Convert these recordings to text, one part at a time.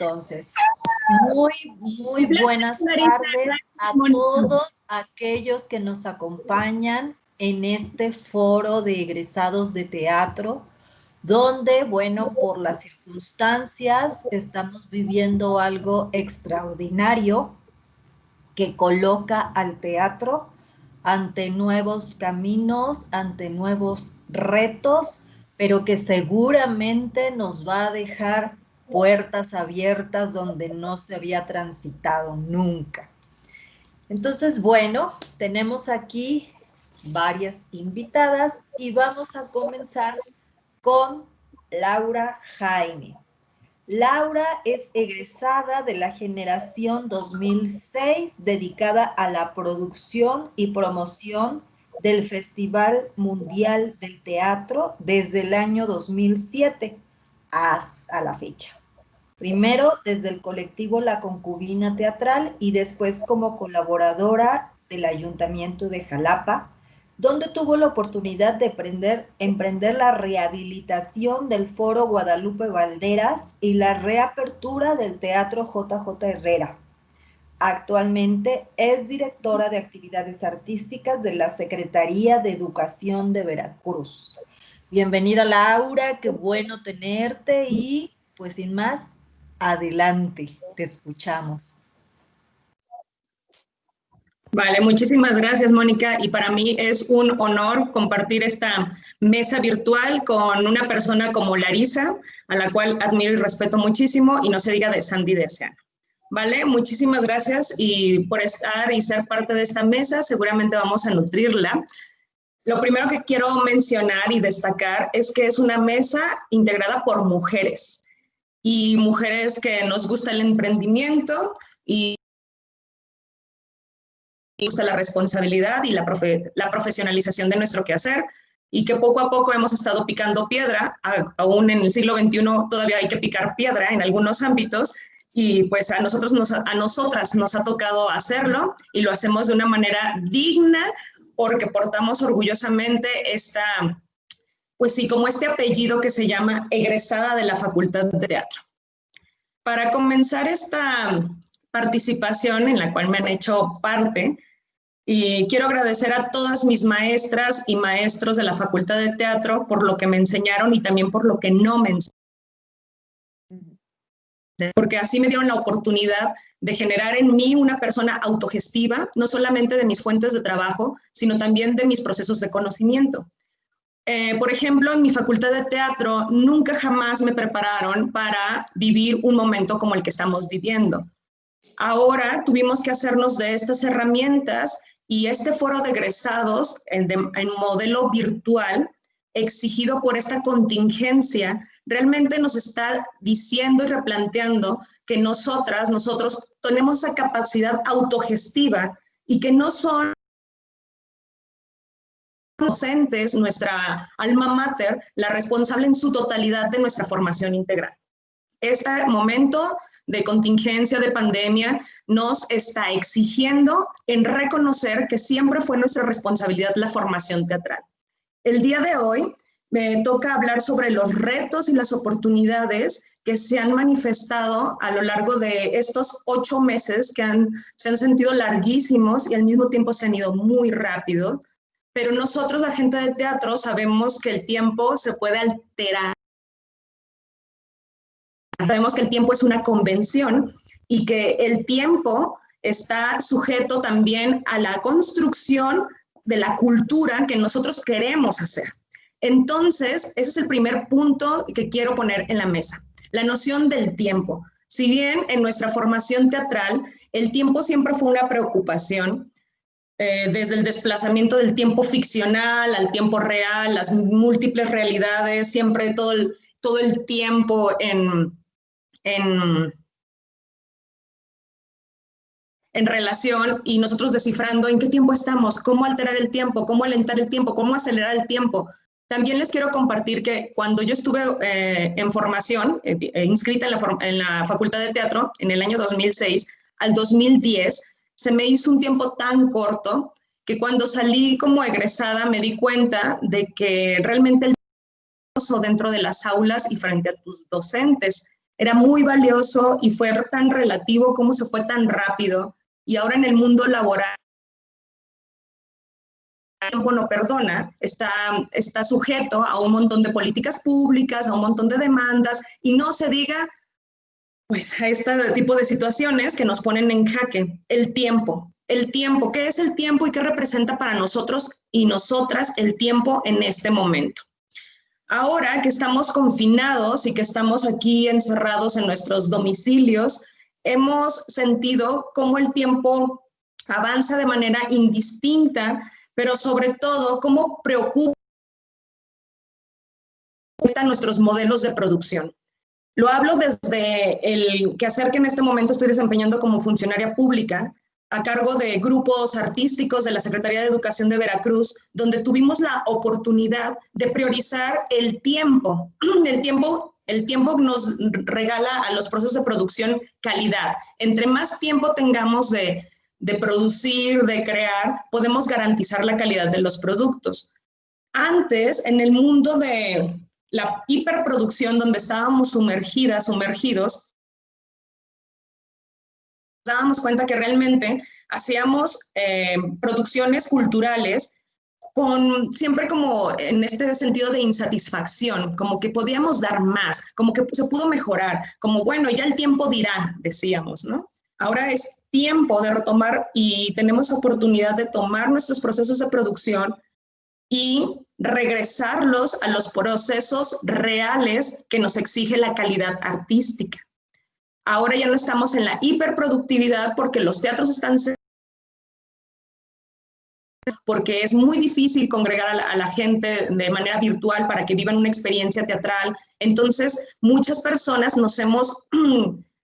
Entonces, muy buenas tardes a todos aquellos que nos acompañan en este foro de egresados de teatro, donde, bueno, por las circunstancias estamos viviendo algo extraordinario que coloca al teatro ante nuevos caminos, ante nuevos retos, pero que seguramente nos va a dejar puertas abiertas donde no se había transitado nunca. Entonces, bueno, tenemos aquí varias invitadas y vamos a comenzar con Laura Jaime. Laura es egresada de la generación 2006, dedicada a la producción y promoción del Festival Mundial del Teatro desde el año 2007 hasta la fecha. Primero desde el colectivo La Concubina Teatral y después como colaboradora del Ayuntamiento de Jalapa, donde tuvo la oportunidad de emprender la rehabilitación del Foro Guadalupe Valderas y la reapertura del Teatro JJ Herrera. Actualmente es directora de actividades artísticas de la Secretaría de Educación de Veracruz. Bienvenida, Laura, qué bueno tenerte y, pues sin más, adelante, te escuchamos. Vale, muchísimas gracias, Mónica, y para mí es un honor compartir esta mesa virtual con una persona como Larisa, a la cual admiro y respeto muchísimo, y no se diga de Sandy Deseano. Vale, muchísimas gracias y por estar y ser parte de esta mesa, seguramente vamos a nutrirla. Lo primero que quiero mencionar y destacar es que es una mesa integrada por mujeres, y mujeres que nos gusta el emprendimiento y gusta la responsabilidad y la profesionalización de nuestro quehacer, y que poco a poco hemos estado picando piedra, aún en el siglo XXI todavía hay que picar piedra en algunos ámbitos, y pues a nosotras nos ha tocado hacerlo, y lo hacemos de una manera digna, porque portamos orgullosamente pues sí, como este apellido que se llama egresada de la Facultad de Teatro. Para comenzar esta participación en la cual me han hecho parte, y quiero agradecer a todas mis maestras y maestros de la Facultad de Teatro por lo que me enseñaron y también por lo que no me enseñaron. Porque así me dieron la oportunidad de generar en mí una persona autogestiva, no solamente de mis fuentes de trabajo, sino también de mis procesos de conocimiento. Por ejemplo, en mi Facultad de Teatro nunca jamás me prepararon para vivir un momento como el que estamos viviendo. Ahora tuvimos que hacernos de estas herramientas, y este foro de egresados en modelo virtual, exigido por esta contingencia, realmente nos está diciendo y replanteando que nosotros tenemos esa capacidad autogestiva, y que no son docentes, nuestra alma mater, la responsable en su totalidad de nuestra formación integral. Este momento de contingencia, de pandemia, nos está exigiendo en reconocer que siempre fue nuestra responsabilidad la formación teatral. El día de hoy me toca hablar sobre los retos y las oportunidades que se han manifestado a lo largo de estos 8 meses que se han sentido larguísimos y al mismo tiempo se han ido muy rápido, pero nosotros, la gente de teatro, sabemos que el tiempo se puede alterar. Sabemos que el tiempo es una convención y que el tiempo está sujeto también a la construcción de la cultura que nosotros queremos hacer. Entonces, ese es el primer punto que quiero poner en la mesa, la noción del tiempo. Si bien en nuestra formación teatral el tiempo siempre fue una preocupación, desde el desplazamiento del tiempo ficcional al tiempo real, las múltiples realidades, siempre todo el tiempo en relación, y nosotros descifrando en qué tiempo estamos, cómo alterar el tiempo, cómo alentar el tiempo, cómo acelerar el tiempo. También les quiero compartir que cuando yo estuve en formación, inscrita en la Facultad de Teatro, en el año 2006 al 2010, se me hizo un tiempo tan corto que cuando salí como egresada me di cuenta de que realmente el tiempo dentro de las aulas y frente a tus docentes. era muy valioso y fue tan relativo, cómo se fue tan rápido. Y ahora en el mundo laboral, el tiempo no perdona, está sujeto a un montón de políticas públicas, a un montón de demandas, y no se diga pues a este tipo de situaciones que nos ponen en jaque. El tiempo, ¿qué es el tiempo y qué representa para nosotros y nosotras el tiempo en este momento? Ahora que estamos confinados y que estamos aquí encerrados en nuestros domicilios, hemos sentido cómo el tiempo avanza de manera indistinta, pero sobre todo cómo preocupa nuestros modelos de producción. Lo hablo desde el quehacer que en este momento estoy desempeñando como funcionaria pública a cargo de grupos artísticos de la Secretaría de Educación de Veracruz, donde tuvimos la oportunidad de priorizar el tiempo. El tiempo nos regala a los procesos de producción calidad. Entre más tiempo tengamos de producir, de crear, podemos garantizar la calidad de los productos. Antes, en el mundo de la hiperproducción, donde estábamos sumergidos, nos dábamos cuenta que realmente hacíamos producciones culturales siempre como en este sentido de insatisfacción, como que podíamos dar más, como que se pudo mejorar, como bueno, ya el tiempo dirá, decíamos, ¿no? Ahora es tiempo de retomar y tenemos oportunidad de tomar nuestros procesos de producción y regresarlos a los procesos reales que nos exige la calidad artística. Ahora ya no estamos en la hiperproductividad porque los teatros están porque es muy difícil congregar a la gente de manera virtual para que vivan una experiencia teatral. Entonces, muchas personas nos hemos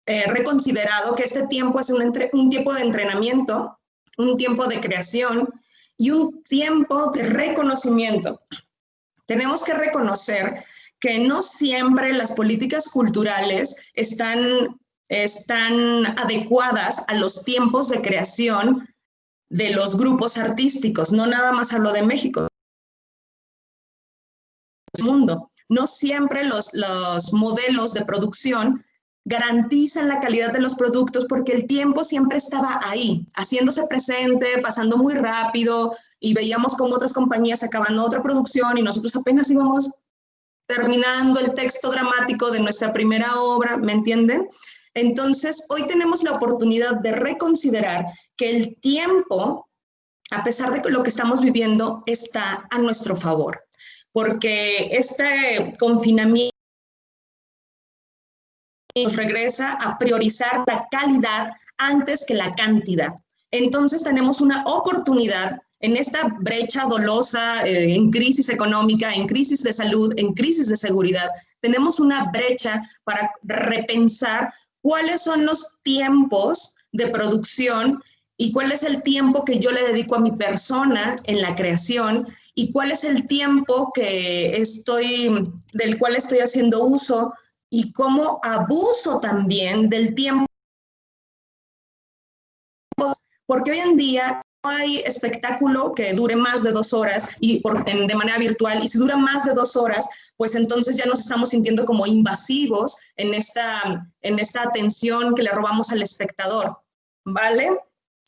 reconsiderado que este tiempo es un tiempo de entrenamiento, un tiempo de creación y un tiempo de reconocimiento. Tenemos que reconocer que no siempre las políticas culturales están adecuadas a los tiempos de creación de los grupos artísticos. No nada más hablo de México, del mundo. No siempre los modelos de producción garantizan la calidad de los productos porque el tiempo siempre estaba ahí, haciéndose presente, pasando muy rápido, y veíamos cómo otras compañías acaban otra producción y nosotros apenas íbamos terminando el texto dramático de nuestra primera obra, ¿me entienden? Entonces, hoy tenemos la oportunidad de reconsiderar que el tiempo, a pesar de lo que estamos viviendo, está a nuestro favor, porque este confinamiento nos regresa a priorizar la calidad antes que la cantidad. Entonces tenemos una oportunidad en esta brecha dolosa, en crisis económica, en crisis de salud, en crisis de seguridad. Tenemos una brecha para repensar cuáles son los tiempos de producción y cuál es el tiempo que yo le dedico a mi persona en la creación y cuál es el tiempo del cual estoy haciendo uso y cómo abuso también del tiempo. Porque hoy en día no hay espectáculo que dure más de 2 horas de manera virtual, y si dura más de 2 horas, pues entonces ya nos estamos sintiendo como invasivos en esta atención que le robamos al espectador, ¿vale?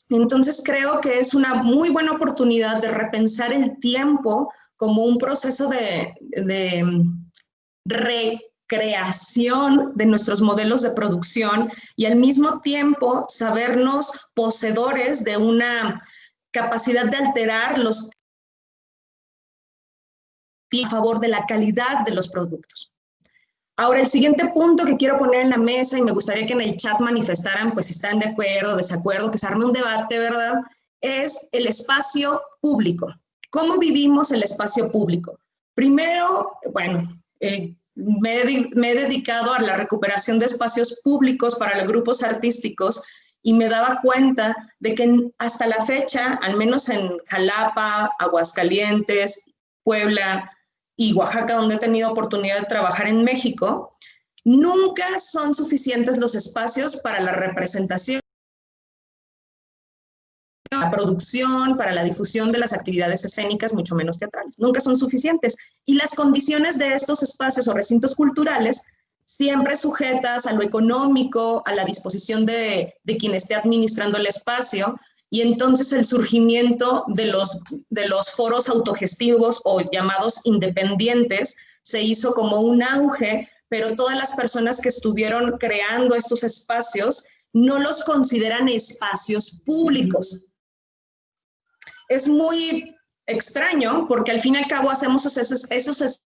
Entonces creo que es una muy buena oportunidad de repensar el tiempo como un proceso de recreación de nuestros modelos de producción y al mismo tiempo sabernos poseedores de una capacidad de alterar los a favor de la calidad de los productos. Ahora, el siguiente punto que quiero poner en la mesa, y me gustaría que en el chat manifestaran, pues si están de acuerdo, desacuerdo, que se arme un debate, ¿verdad?, es el espacio público. ¿Cómo vivimos el espacio público? Primero, bueno, me he dedicado a la recuperación de espacios públicos para los grupos artísticos y me daba cuenta de que hasta la fecha, al menos en Jalapa, Aguascalientes, Puebla y Oaxaca, donde he tenido oportunidad de trabajar en México, nunca son suficientes los espacios para la representación, la producción, para la difusión de las actividades escénicas, mucho menos teatrales. Nunca son suficientes. Y las condiciones de estos espacios o recintos culturales siempre sujetas a lo económico, a la disposición de quien esté administrando el espacio, y entonces el surgimiento de los foros autogestivos o llamados independientes se hizo como un auge, pero todas las personas que estuvieron creando estos espacios no los consideran espacios públicos. Es muy extraño porque al fin y al cabo hacemos esos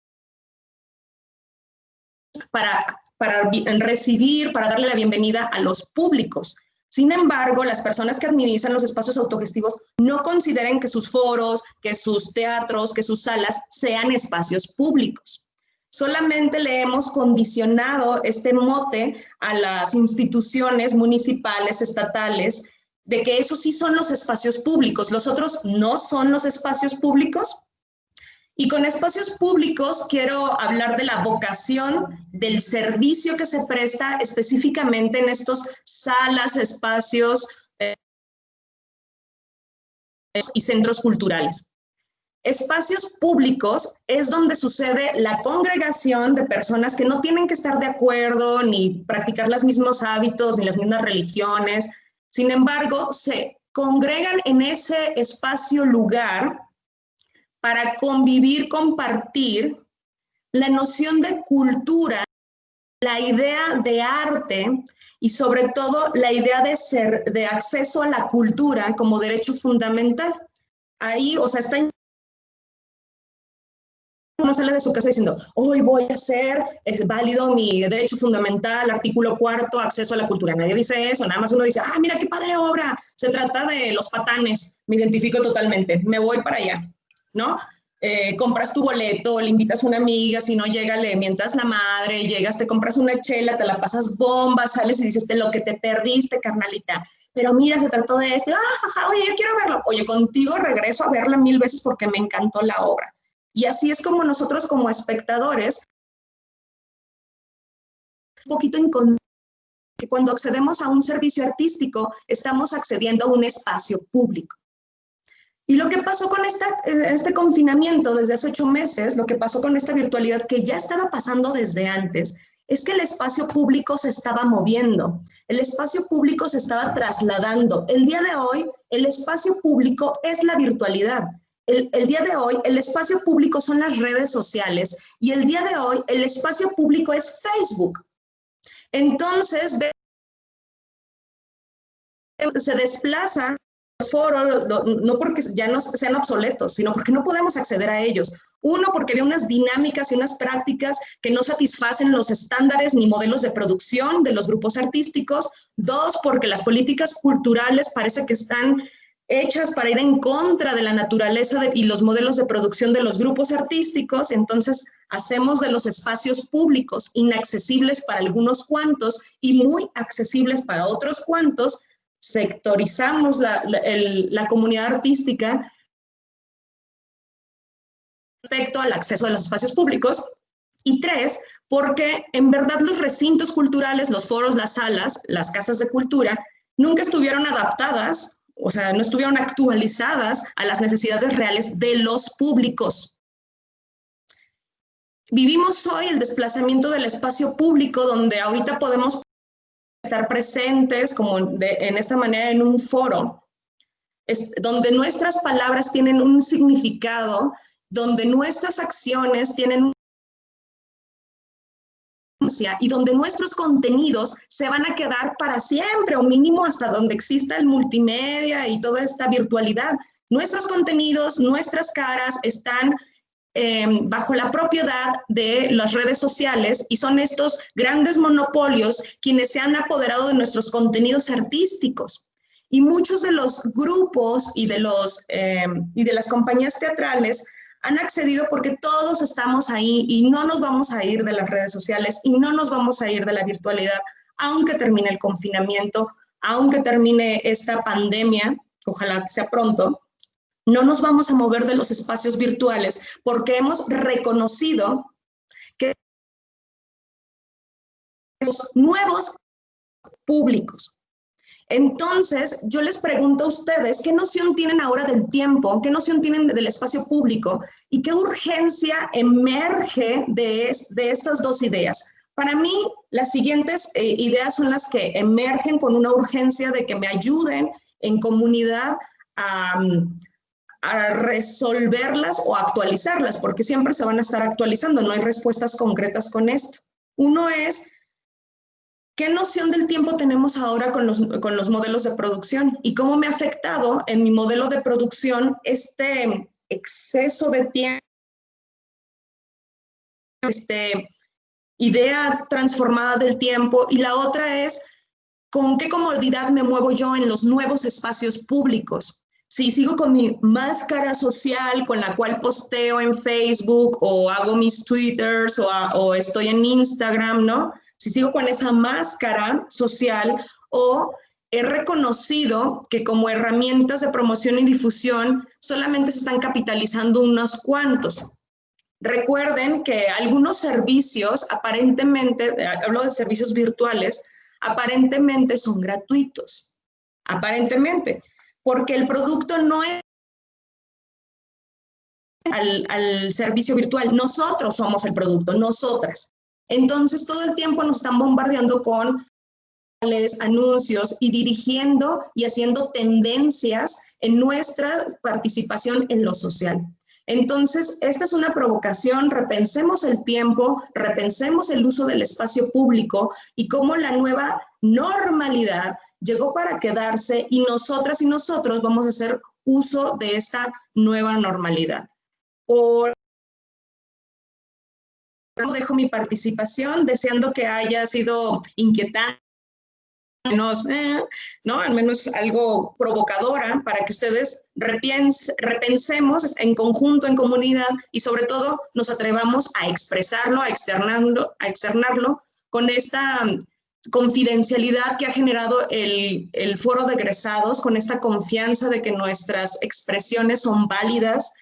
para recibir, para darle la bienvenida a los públicos. Sin embargo, las personas que administran los espacios autogestivos no consideran que sus foros, que sus teatros, que sus salas sean espacios públicos. Solamente le hemos condicionado este mote a las instituciones municipales, estatales, de que esos sí son los espacios públicos, los otros no son los espacios públicos. Y con espacios públicos quiero hablar de la vocación del servicio que se presta específicamente en estos salas, espacios y centros culturales. Espacios públicos es donde sucede la congregación de personas que no tienen que estar de acuerdo, ni practicar los mismos hábitos, ni las mismas religiones. Sin embargo, se congregan en ese espacio lugar para convivir, compartir la noción de cultura, la idea de arte y sobre todo la idea de acceso a la cultura como derecho fundamental. Ahí, o sea, uno sale de su casa diciendo, hoy voy a hacer válido mi derecho fundamental, artículo 4, acceso a la cultura. Nadie dice eso, nada más uno dice, ah, mira qué padre obra, se trata de Los Patanes, me identifico totalmente, me voy para allá, ¿no? Compras tu boleto, le invitas a una amiga, si no llega, le mientas la madre, llegas, te compras una chela, te la pasas bomba, sales y dices, de lo que te perdiste, carnalita. Pero mira, se trató de esto, oye, yo quiero verlo. Oye, contigo regreso a verla 1000 veces porque me encantó la obra. Y así es como nosotros como espectadores, un poquito inconsciente, que cuando accedemos a un servicio artístico, estamos accediendo a un espacio público. Y lo que pasó con este confinamiento desde hace 8 meses, lo que pasó con esta virtualidad que ya estaba pasando desde antes, es que el espacio público se estaba moviendo, el espacio público se estaba trasladando. El día de hoy, el espacio público es la virtualidad. El día de hoy, el espacio público son las redes sociales y el día de hoy, el espacio público es Facebook. Entonces, se desplaza foro, no porque ya no sean obsoletos, sino porque no podemos acceder a ellos. Uno, porque hay unas dinámicas y unas prácticas que no satisfacen los estándares ni modelos de producción de los grupos artísticos. Dos, porque las políticas culturales parece que están hechas para ir en contra de la naturaleza y los modelos de producción de los grupos artísticos. Entonces, hacemos de los espacios públicos inaccesibles para algunos cuantos y muy accesibles para otros cuantos. Sectorizamos la comunidad artística respecto al acceso a los espacios públicos. Y 3, porque en verdad los recintos culturales, los foros, las salas, las casas de cultura, nunca estuvieron adaptadas, o sea, no estuvieron actualizadas a las necesidades reales de los públicos. Vivimos hoy el desplazamiento del espacio público, donde ahorita podemos estar presentes como en esta manera en un foro, donde nuestras palabras tienen un significado, donde nuestras acciones tienen y donde nuestros contenidos se van a quedar para siempre o mínimo hasta donde exista el multimedia y toda esta virtualidad. Nuestros contenidos, nuestras caras están bajo la propiedad de las redes sociales y son estos grandes monopolios quienes se han apoderado de nuestros contenidos artísticos. Y muchos de los grupos y de las compañías teatrales han accedido porque todos estamos ahí y no nos vamos a ir de las redes sociales y no nos vamos a ir de la virtualidad, aunque termine el confinamiento, aunque termine esta pandemia, ojalá que sea pronto. No nos vamos a mover de los espacios virtuales porque hemos reconocido que los nuevos públicos. Entonces, yo les pregunto a ustedes, ¿qué noción tienen ahora del tiempo? ¿Qué noción tienen del espacio público? ¿Y qué urgencia emerge de estas dos ideas? Para mí, las siguientes ideas son las que emergen con una urgencia de que me ayuden en comunidad a resolverlas o actualizarlas, porque siempre se van a estar actualizando, no hay respuestas concretas con esto. Uno es, ¿qué noción del tiempo tenemos ahora con los modelos de producción? ¿Y cómo me ha afectado en mi modelo de producción este exceso de tiempo, idea transformada del tiempo? Y la otra es, ¿con qué comodidad me muevo yo en los nuevos espacios públicos? Si sigo con mi máscara social con la cual posteo en Facebook o hago mis Twitters o estoy en Instagram, ¿no? Si sigo con esa máscara social o he reconocido que como herramientas de promoción y difusión solamente se están capitalizando unos cuantos. Recuerden que algunos servicios, aparentemente, hablo de servicios virtuales, aparentemente son gratuitos. Aparentemente. Porque el producto no es al servicio virtual. Nosotros somos el producto, nosotras. Entonces, todo el tiempo nos están bombardeando con anuncios y dirigiendo y haciendo tendencias en nuestra participación en lo social. Entonces, esta es una provocación, repensemos el tiempo, repensemos el uso del espacio público y cómo la nueva normalidad llegó para quedarse y nosotras y nosotros vamos a hacer uso de esta nueva normalidad. Por dejo mi participación deseando que haya sido inquietante, ¿no? Al menos algo provocadora para que ustedes repensemos en conjunto, en comunidad y sobre todo nos atrevamos a expresarlo, a externarlo con esta confidencialidad que ha generado el foro de egresados, con esta confianza de que nuestras expresiones son válidas.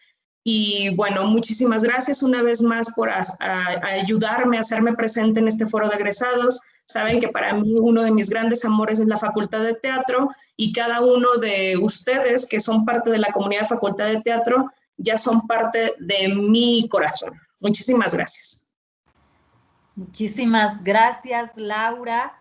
Y bueno, muchísimas gracias una vez más por ayudarme a hacerme presente en este foro de egresados. Saben que para mí uno de mis grandes amores es la Facultad de Teatro y cada uno de ustedes que son parte de la comunidad de Facultad de Teatro ya son parte de mi corazón. Muchísimas gracias. Muchísimas gracias, Laura.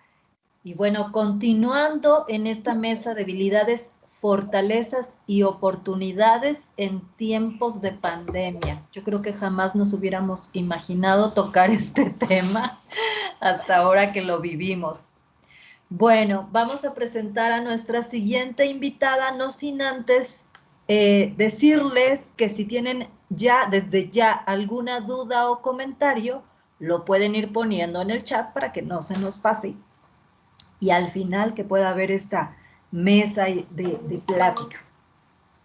Y bueno, continuando en esta mesa de habilidades, fortalezas y oportunidades en tiempos de pandemia. Yo creo que jamás nos hubiéramos imaginado tocar este tema hasta ahora que lo vivimos. Bueno, vamos a presentar a nuestra siguiente invitada, no sin antes decirles que si tienen ya, desde ya, alguna duda o comentario, lo pueden ir poniendo en el chat para que no se nos pase y al final que pueda haber esta mesa de plática.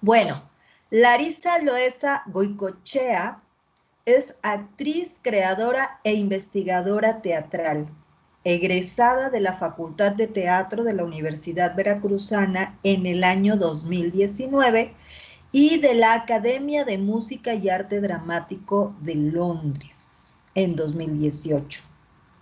Bueno, Larisa Loesa Goicochea es actriz, creadora e investigadora teatral, egresada de la Facultad de Teatro de la Universidad Veracruzana en el año 2019 y de la Academia de Música y Arte Dramático de Londres en 2018.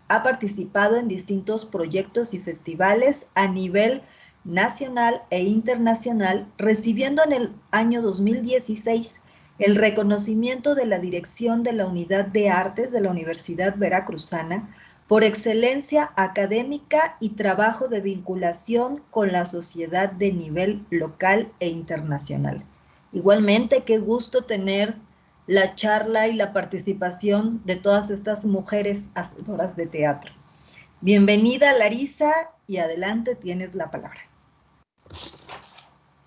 Ha participado en distintos proyectos y festivales a nivel nacional e internacional, recibiendo en el año 2016 el reconocimiento de la Dirección de la Unidad de Artes de la Universidad Veracruzana por excelencia académica y trabajo de vinculación con la sociedad de nivel local e internacional. Igualmente, qué gusto tener la charla y la participación de todas estas mujeres hacedoras de teatro. Bienvenida, Larisa, y adelante, tienes la palabra.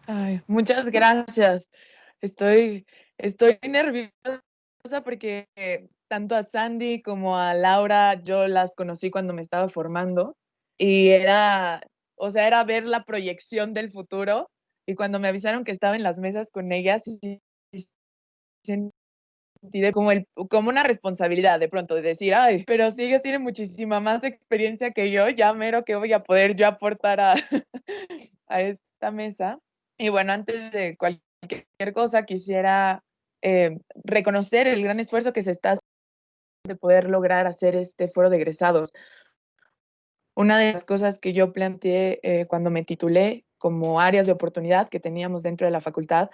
Ay, muchas gracias. Estoy nerviosa porque tanto a Sandy como a Laura yo las conocí cuando me estaba formando y era ver la proyección del futuro, y cuando me avisaron que estaba en las mesas con ellas, sentí como una responsabilidad de pronto de decir, ay, pero si ellas tienen muchísima más experiencia que yo, ya mero que voy a poder yo aportar a, a esta mesa. Y bueno, antes de cualquier cosa, quisiera reconocer el gran esfuerzo que se está haciendo de poder lograr hacer este foro de egresados. Una de las cosas que yo planteé cuando me titulé como áreas de oportunidad que teníamos dentro de la facultad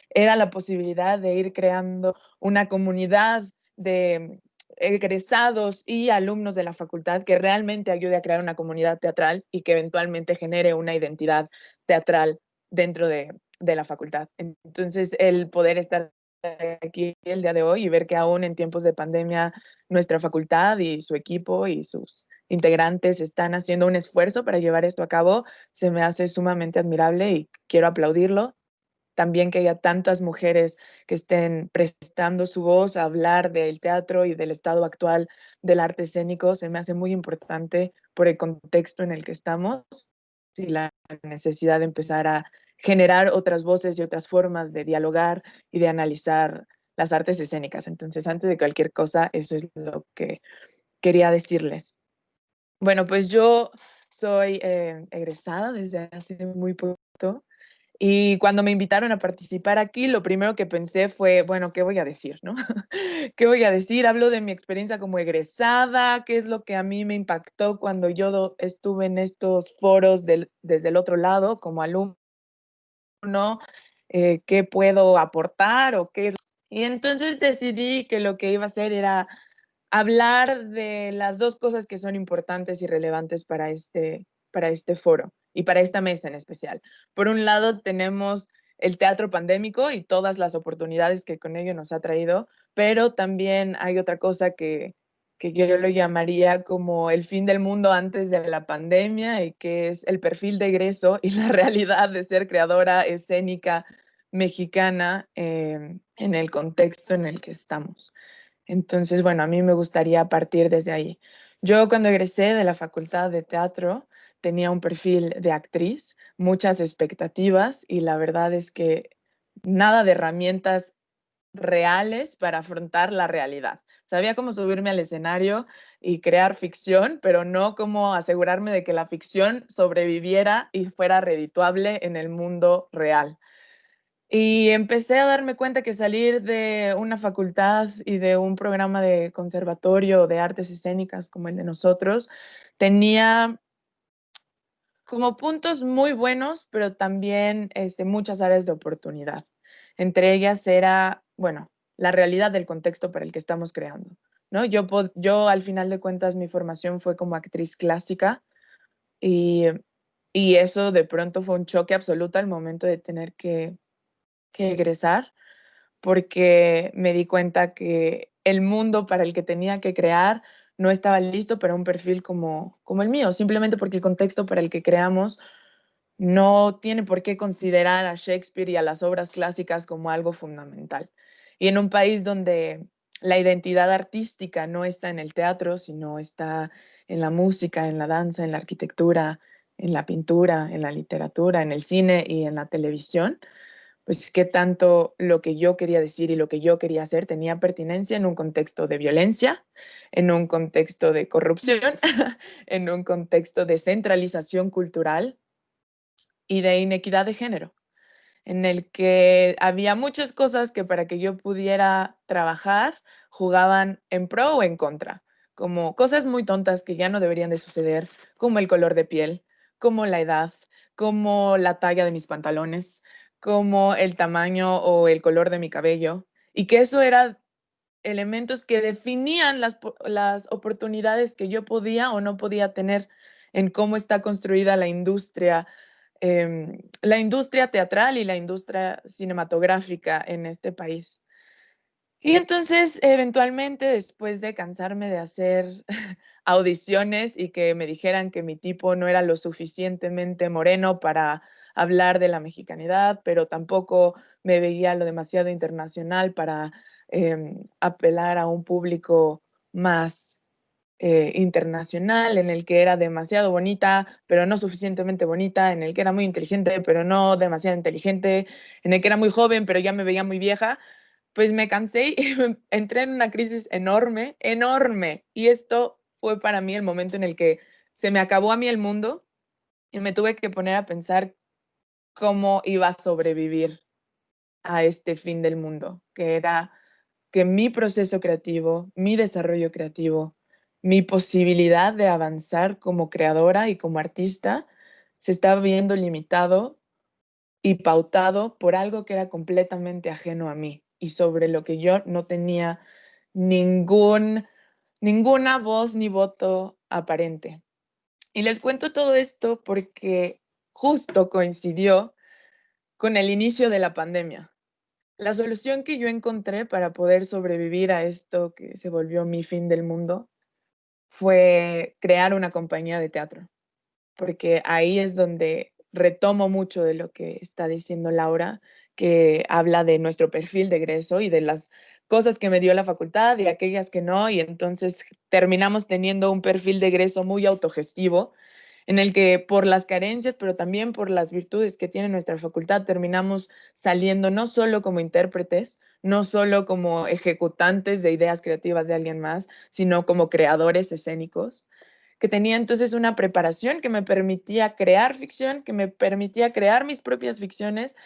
era la posibilidad de ir creando una comunidad de egresados y alumnos de la facultad que realmente ayude a crear una comunidad teatral y que eventualmente genere una identidad teatral dentro de la facultad. Entonces, el poder estar aquí el día de hoy y ver que aún en tiempos de pandemia nuestra facultad y su equipo y sus integrantes están haciendo un esfuerzo para llevar esto a cabo, se me hace sumamente admirable y quiero aplaudirlo. También que haya tantas mujeres que estén prestando su voz a hablar del teatro y del estado actual del arte escénico, se me hace muy importante por el contexto en el que estamos y la necesidad de empezar a generar otras voces y otras formas de dialogar y de analizar las artes escénicas. Entonces, antes de cualquier cosa, eso es lo que quería decirles. Bueno, pues yo soy egresada desde hace muy poco y cuando me invitaron a participar aquí, lo primero que pensé fue, bueno, ¿qué voy a decir, no? ¿Qué voy a decir? Hablo de mi experiencia como egresada, qué es lo que a mí me impactó cuando yo estuve en estos foros desde el otro lado como alumno, qué puedo aportar o qué es. Y entonces decidí que lo que iba a hacer era hablar de las dos cosas que son importantes y relevantes para este foro y para esta mesa en especial. Por un lado, tenemos el teatro pandémico y todas las oportunidades que con ello nos ha traído, pero también hay otra cosa que yo lo llamaría como el fin del mundo antes de la pandemia y que es el perfil de egreso y la realidad de ser creadora escénica mexicana en el contexto en el que estamos. Entonces, bueno, a mí me gustaría partir desde ahí. Yo cuando egresé de la Facultad de Teatro tenía un perfil de actriz, muchas expectativas y la verdad es que nada de herramientas reales para afrontar la realidad. Sabía cómo subirme al escenario y crear ficción, pero no cómo asegurarme de que la ficción sobreviviera y fuera redituable en el mundo real. Y empecé a darme cuenta que salir de una facultad y de un programa de conservatorio de artes escénicas como el de nosotros tenía como puntos muy buenos, pero también muchas áreas de oportunidad. Entre ellas era, bueno, la realidad del contexto para el que estamos creando, ¿no? Yo al final de cuentas, mi formación fue como actriz clásica y, y eso de pronto fue un choque absoluto al momento de tener que egresar porque me di cuenta que el mundo para el que tenía que crear no estaba listo para un perfil como el mío, simplemente porque el contexto para el que creamos no tiene por qué considerar a Shakespeare y a las obras clásicas como algo fundamental. Y en un país donde la identidad artística no está en el teatro, sino está en la música, en la danza, en la arquitectura, en la pintura, en la literatura, en el cine y en la televisión, pues qué tanto lo que yo quería decir y lo que yo quería hacer tenía pertinencia en un contexto de violencia, en un contexto de corrupción, en un contexto de centralización cultural y de inequidad de género, en el que había muchas cosas que para que yo pudiera trabajar jugaban en pro o en contra, como cosas muy tontas que ya no deberían de suceder, como el color de piel, como la edad, como la talla de mis pantalones, como el tamaño o el color de mi cabello, y que eso eran elementos que definían las oportunidades que yo podía o no podía tener en cómo está construida la industria teatral y la industria cinematográfica en este país. Y entonces, eventualmente, después de cansarme de hacer audiciones y que me dijeran que mi tipo no era lo suficientemente moreno para hablar de la mexicanidad, pero tampoco me veía lo demasiado internacional para apelar a un público más internacional, en el que era demasiado bonita, pero no suficientemente bonita, en el que era muy inteligente, pero no demasiado inteligente, en el que era muy joven, pero ya me veía muy vieja, pues me cansé y entré en una crisis enorme, enorme. Y esto fue para mí el momento en el que se me acabó a mí el mundo y me tuve que poner a pensar cómo iba a sobrevivir a este fin del mundo, que era que mi proceso creativo, mi desarrollo creativo, mi posibilidad de avanzar como creadora y como artista se estaba viendo limitado y pautado por algo que era completamente ajeno a mí y sobre lo que yo no tenía ningún ninguna voz ni voto aparente. Y les cuento todo esto porque justo coincidió con el inicio de la pandemia. La solución que yo encontré para poder sobrevivir a esto que se volvió mi fin del mundo fue crear una compañía de teatro, porque ahí es donde retomo mucho de lo que está diciendo Laura, que habla de nuestro perfil de egreso y de las cosas que me dio la facultad y aquellas que no, y entonces terminamos teniendo un perfil de egreso muy autogestivo, en el que por las carencias, pero también por las virtudes que tiene nuestra facultad, terminamos saliendo no solo como intérpretes, no solo como ejecutantes de ideas creativas de alguien más, sino como creadores escénicos, que tenía entonces una preparación que me permitía crear ficción, que me permitía crear mis propias ficciones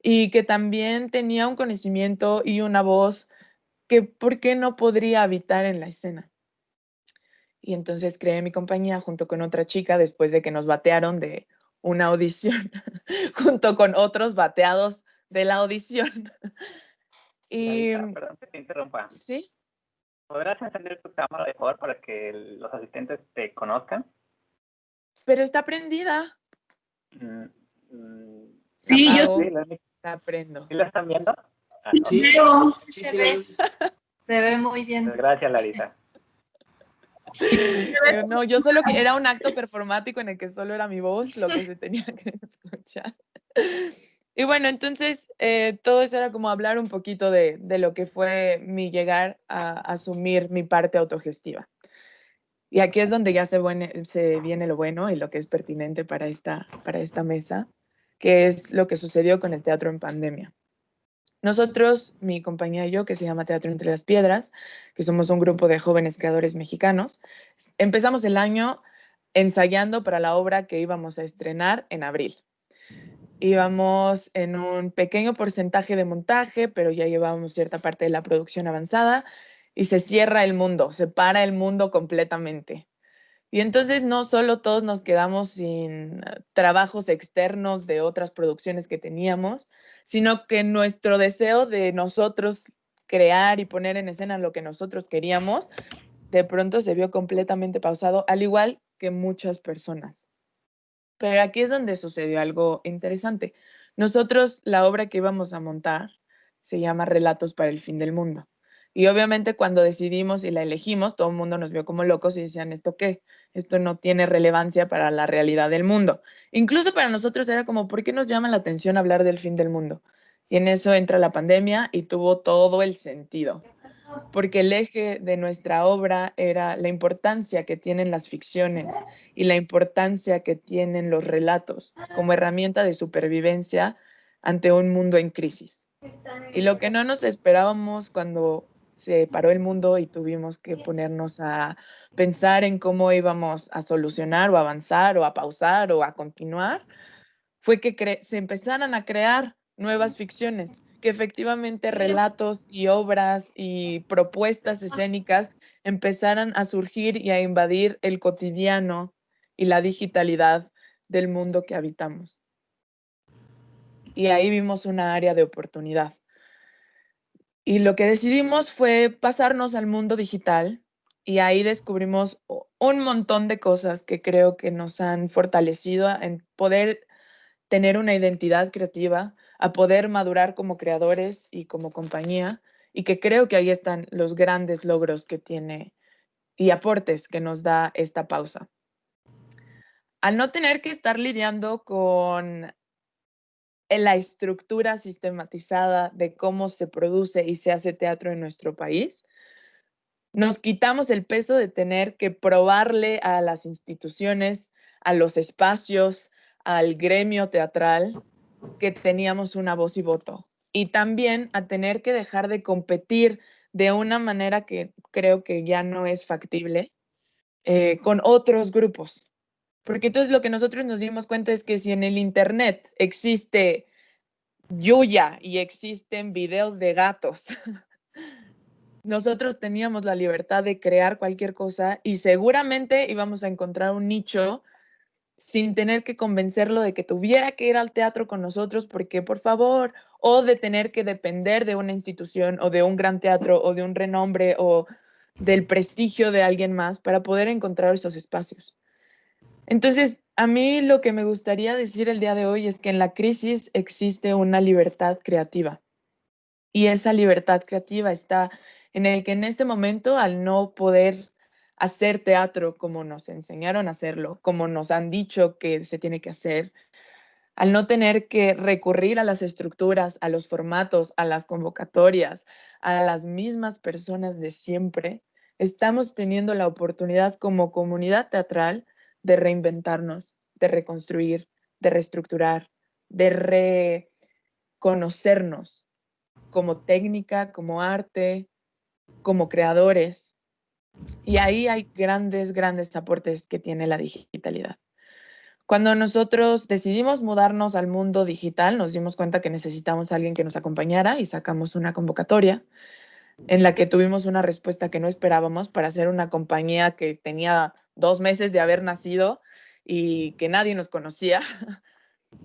y que también tenía un conocimiento y una voz que, ¿por qué no podría habitar en la escena? Y entonces creé mi compañía junto con otra chica después de que nos batearon de una audición, junto con otros bateados de la audición. Y Larisa, perdón que te interrumpa. sí, ¿Podrás encender tu cámara mejor para que los asistentes te conozcan? pero está prendida. Mm, mm, Sí, yo Apago, sí, la prendo. ¿sí la están viendo? Ah, ok. Sí, creo. sí se ve muy bien. Gracias, Larisa. No, yo solo que era un acto performático en el que solo era mi voz lo que se tenía que escuchar. Y bueno, entonces todo eso era como hablar un poquito de lo que fue mi llegar a asumir mi parte autogestiva. Y aquí es donde ya se viene lo bueno y lo que es pertinente para esta mesa, que es lo que sucedió con el teatro en pandemia. Nosotros, mi compañía y yo, que se llama Teatro Entre las Piedras, que somos un grupo de jóvenes creadores mexicanos, empezamos el año ensayando para la obra que íbamos a estrenar en abril. Íbamos en un pequeño porcentaje de montaje, pero ya llevábamos cierta parte de la producción avanzada y se cierra el mundo, se para el mundo completamente. Y entonces no solo todos nos quedamos sin trabajos externos de otras producciones que teníamos, sino que nuestro deseo de nosotros crear y poner en escena lo que nosotros queríamos, de pronto se vio completamente pausado, al igual que muchas personas. Pero aquí es donde sucedió algo interesante. Nosotros, la obra que íbamos a montar se llama Relatos para el Fin del Mundo. Y obviamente cuando decidimos y la elegimos, todo el mundo nos vio como locos y decían, ¿esto qué? Esto no tiene relevancia para la realidad del mundo. Incluso para nosotros era como, ¿por qué nos llama la atención hablar del fin del mundo? Y en eso entra la pandemia y tuvo todo el sentido, porque el eje de nuestra obra era la importancia que tienen las ficciones y la importancia que tienen los relatos como herramienta de supervivencia ante un mundo en crisis. Y lo que no nos esperábamos cuando se paró el mundo y tuvimos que ponernos a pensar en cómo íbamos a solucionar o avanzar o a pausar o a continuar, fue que se empezaran a crear nuevas ficciones, que efectivamente relatos y obras y propuestas escénicas empezaran a surgir y a invadir el cotidiano y la digitalidad del mundo que habitamos. Y ahí vimos una área de oportunidad. Y lo que decidimos fue pasarnos al mundo digital y ahí descubrimos un montón de cosas que creo que nos han fortalecido en poder tener una identidad creativa, a poder madurar como creadores y como compañía, y que creo que ahí están los grandes logros que tiene y aportes que nos da esta pausa. Al no tener que estar lidiando con la estructura sistematizada de cómo se produce y se hace teatro en nuestro país, nos quitamos el peso de tener que probarle a las instituciones, a los espacios, al gremio teatral, que teníamos una voz y voto. Y también a tener que dejar de competir de una manera que creo que ya no es factible con otros grupos. Porque entonces lo que nosotros nos dimos cuenta es que si en el Internet existe Yuya y existen videos de gatos, nosotros teníamos la libertad de crear cualquier cosa y seguramente íbamos a encontrar un nicho sin tener que convencerlo de que tuviera que ir al teatro con nosotros porque, por favor, o de tener que depender de una institución o de un gran teatro o de un renombre o del prestigio de alguien más para poder encontrar esos espacios. Entonces, a mí lo que me gustaría decir el día de hoy es que en la crisis existe una libertad creativa. Y esa libertad creativa está en el que en este momento, al no poder hacer teatro como nos enseñaron a hacerlo, como nos han dicho que se tiene que hacer, al no tener que recurrir a las estructuras, a los formatos, a las convocatorias, a las mismas personas de siempre, estamos teniendo la oportunidad como comunidad teatral de reinventarnos, de reconstruir, de reestructurar, de reconocernos como técnica, como arte, como creadores. Y ahí hay grandes, grandes aportes que tiene la digitalidad. Cuando nosotros decidimos mudarnos al mundo digital, nos dimos cuenta que necesitamos a alguien que nos acompañara y sacamos una convocatoria en la que tuvimos una respuesta que no esperábamos para hacer una compañía que tenía 2 meses de haber nacido y que nadie nos conocía.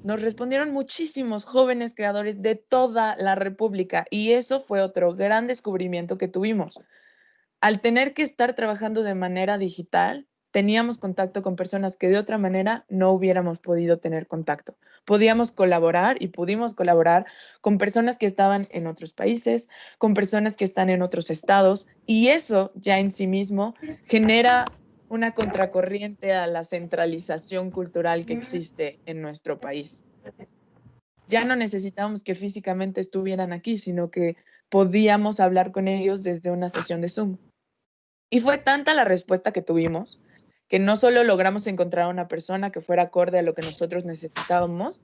Nos respondieron muchísimos jóvenes creadores de toda la República y eso fue otro gran descubrimiento que tuvimos. Al tener que estar trabajando de manera digital, teníamos contacto con personas que de otra manera no hubiéramos podido tener contacto. Podíamos colaborar y pudimos colaborar con personas que estaban en otros países, con personas que están en otros estados, y eso ya en sí mismo genera una contracorriente a la centralización cultural que existe en nuestro país. Ya no necesitábamos que físicamente estuvieran aquí, sino que podíamos hablar con ellos desde una sesión de Zoom. Y fue tanta la respuesta que tuvimos que no solo logramos encontrar a una persona que fuera acorde a lo que nosotros necesitábamos,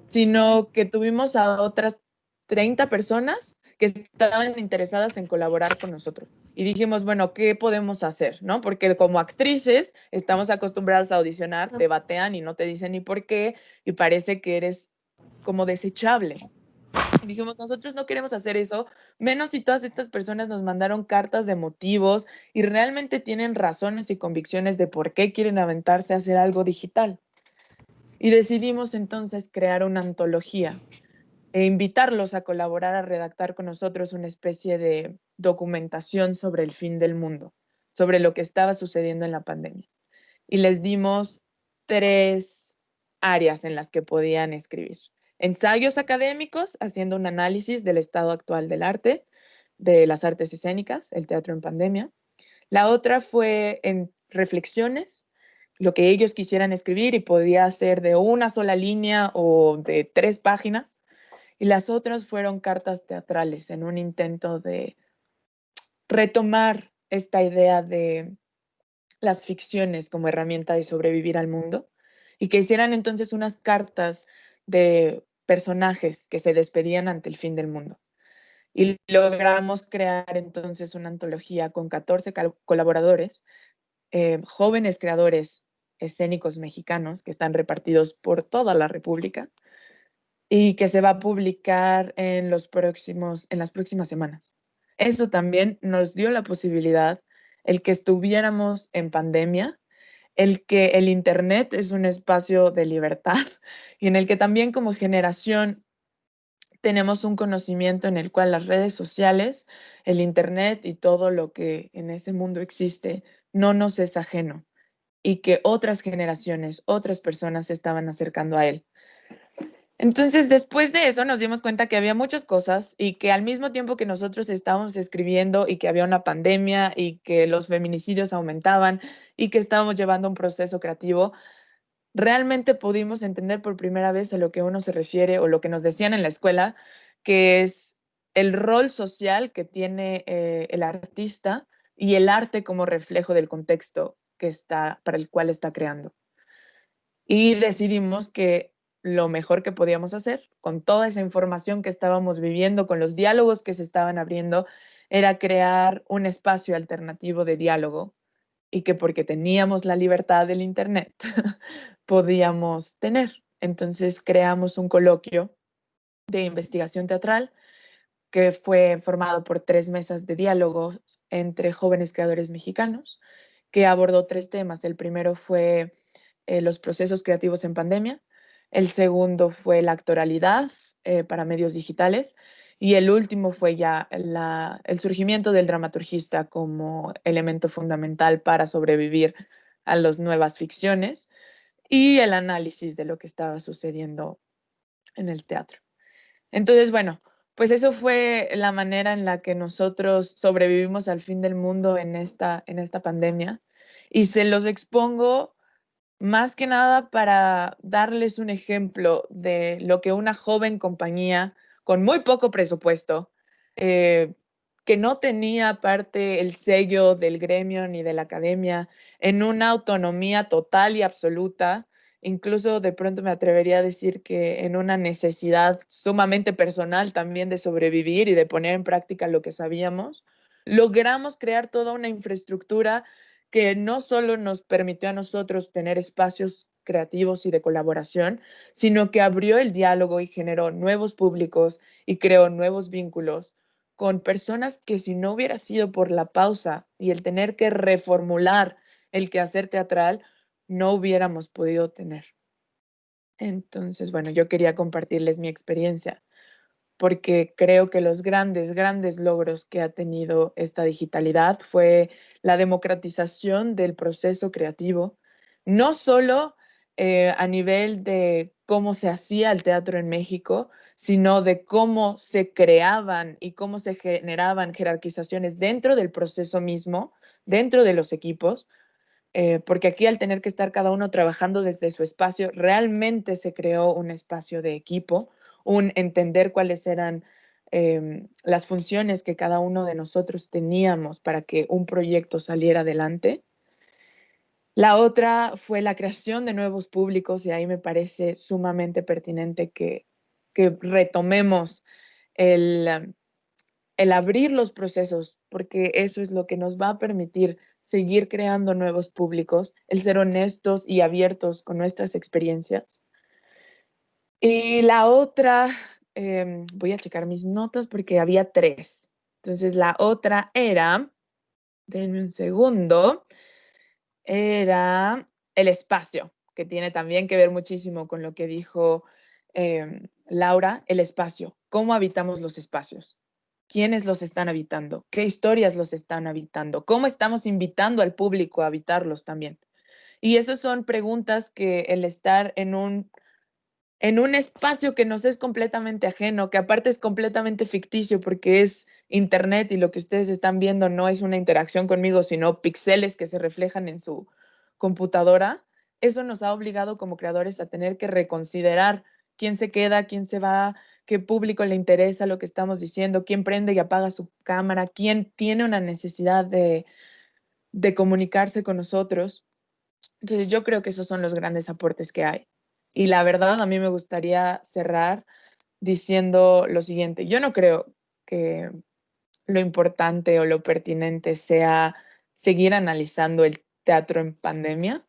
sino que tuvimos a otras 30 personas que estaban interesadas en colaborar con nosotros. Y dijimos, bueno, ¿qué podemos hacer? ¿No? Porque como actrices estamos acostumbradas a audicionar, te batean y no te dicen ni por qué, y parece que eres como desechable. Dijimos, nosotros no queremos hacer eso, menos si todas estas personas nos mandaron cartas de motivos y realmente tienen razones y convicciones de por qué quieren aventarse a hacer algo digital. Y decidimos entonces crear una antología e invitarlos a colaborar a redactar con nosotros una especie de documentación sobre el fin del mundo, sobre lo que estaba sucediendo en la pandemia. Y les dimos 3 áreas en las que podían escribir. Ensayos académicos, haciendo un análisis del estado actual del arte, de las artes escénicas, el teatro en pandemia. La otra fue en reflexiones, lo que ellos quisieran escribir y podía ser de una sola línea o de 3 páginas. Y las otras fueron cartas teatrales en un intento de retomar esta idea de las ficciones como herramienta de sobrevivir al mundo y que hicieran entonces unas cartas de personajes que se despedían ante el fin del mundo. Y logramos crear entonces una antología con 14 colaboradores, jóvenes creadores escénicos mexicanos que están repartidos por toda la República y que se va a publicar en las próximas semanas. Eso también nos dio la posibilidad, el que estuviéramos en pandemia, el que el Internet es un espacio de libertad y en el que también como generación tenemos un conocimiento en el cual las redes sociales, el Internet y todo lo que en ese mundo existe no nos es ajeno y que otras generaciones, otras personas se estaban acercando a él. Entonces, después de eso nos dimos cuenta que había muchas cosas y que al mismo tiempo que nosotros estábamos escribiendo y que había una pandemia y que los feminicidios aumentaban y que estábamos llevando un proceso creativo, realmente pudimos entender por primera vez a lo que uno se refiere o lo que nos decían en la escuela, que es el rol social que tiene el artista y el arte como reflejo del contexto para el cual está creando. Y decidimos que lo mejor que podíamos hacer, con toda esa información que estábamos viviendo, con los diálogos que se estaban abriendo, era crear un espacio alternativo de diálogo y que porque teníamos la libertad del Internet, podíamos tener. Entonces creamos un coloquio de investigación teatral que fue formado por 3 mesas de diálogo entre jóvenes creadores mexicanos, que abordó 3 temas. El primero fue los procesos creativos en pandemia. El segundo fue la actualidad para medios digitales. Y el tercero fue Y el último fue ya el surgimiento del dramaturgista como elemento fundamental para sobrevivir a las nuevas ficciones y el análisis de lo que estaba sucediendo en el teatro. Entonces, bueno, pues eso fue la manera en la que nosotros sobrevivimos al fin del mundo en esta pandemia. Y se los expongo más que nada para darles un ejemplo de lo que una joven compañía con muy poco presupuesto, que no tenía aparte el sello del gremio ni de la academia, en una autonomía total y absoluta, incluso de pronto me atrevería a decir que en una necesidad sumamente personal también de sobrevivir y de poner en práctica lo que sabíamos, logramos crear toda una infraestructura que no solo nos permitió a nosotros tener espacios creativos y de colaboración, sino que abrió el diálogo y generó nuevos públicos y creó nuevos vínculos con personas que si no hubiera sido por la pausa y el tener que reformular el quehacer teatral, no hubiéramos podido tener. Entonces, bueno, yo quería compartirles mi experiencia porque creo que los grandes logros que ha tenido esta digitalidad fue la democratización del proceso creativo, no solo a nivel de cómo se hacía el teatro en México, sino de cómo se creaban y cómo se generaban jerarquizaciones dentro del proceso mismo, dentro de los equipos, porque aquí al tener que estar cada uno trabajando desde su espacio, realmente se creó un espacio de equipo, un entender cuáles eran las funciones que cada uno de nosotros teníamos para que un proyecto saliera adelante. La otra fue la creación de nuevos públicos y ahí me parece sumamente pertinente que retomemos el abrir los procesos, porque eso es lo que nos va a permitir seguir creando nuevos públicos, el ser honestos y abiertos con nuestras experiencias. Y la otra, voy a checar mis notas porque había 3. Entonces la otra era, denme un segundo, era el espacio, que tiene también que ver muchísimo con lo que dijo Laura, el espacio, cómo habitamos los espacios. ¿Quiénes los están habitando? ¿Qué historias los están habitando? ¿Cómo estamos invitando al público a habitarlos también? Y esas son preguntas que el estar en un espacio que nos es completamente ajeno, que aparte es completamente ficticio porque es internet y lo que ustedes están viendo no es una interacción conmigo, sino píxeles que se reflejan en su computadora, eso nos ha obligado como creadores a tener que reconsiderar quién se queda, quién se va, qué público le interesa lo que estamos diciendo, quién prende y apaga su cámara, quién tiene una necesidad de comunicarse con nosotros. Entonces yo creo que esos son los grandes aportes que hay. Y la verdad, a mí me gustaría cerrar diciendo lo siguiente. Yo no creo que lo importante o lo pertinente sea seguir analizando el teatro en pandemia,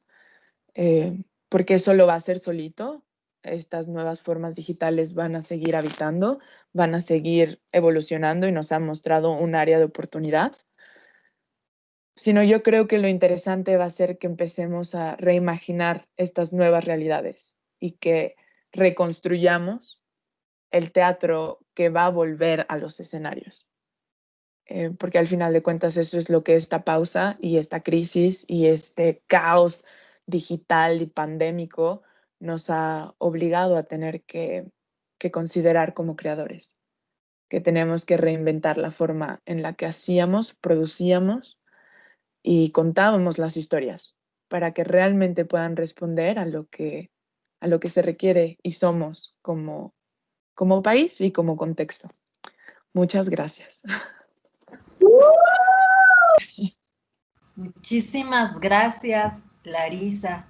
porque eso lo va a hacer solito. Estas nuevas formas digitales van a seguir habitando, van a seguir evolucionando y nos han mostrado un área de oportunidad. Sino yo creo que lo interesante va a ser que empecemos a reimaginar estas nuevas realidades y que reconstruyamos el teatro que va a volver a los escenarios. Porque al final de cuentas eso es lo que esta pausa y esta crisis y este caos digital y pandémico nos ha obligado a tener que considerar como creadores, que tenemos que reinventar la forma en la que hacíamos, producíamos y contábamos las historias para que realmente puedan responder a lo que se requiere y somos como país y como contexto. Muchas gracias. Muchísimas gracias, Larisa.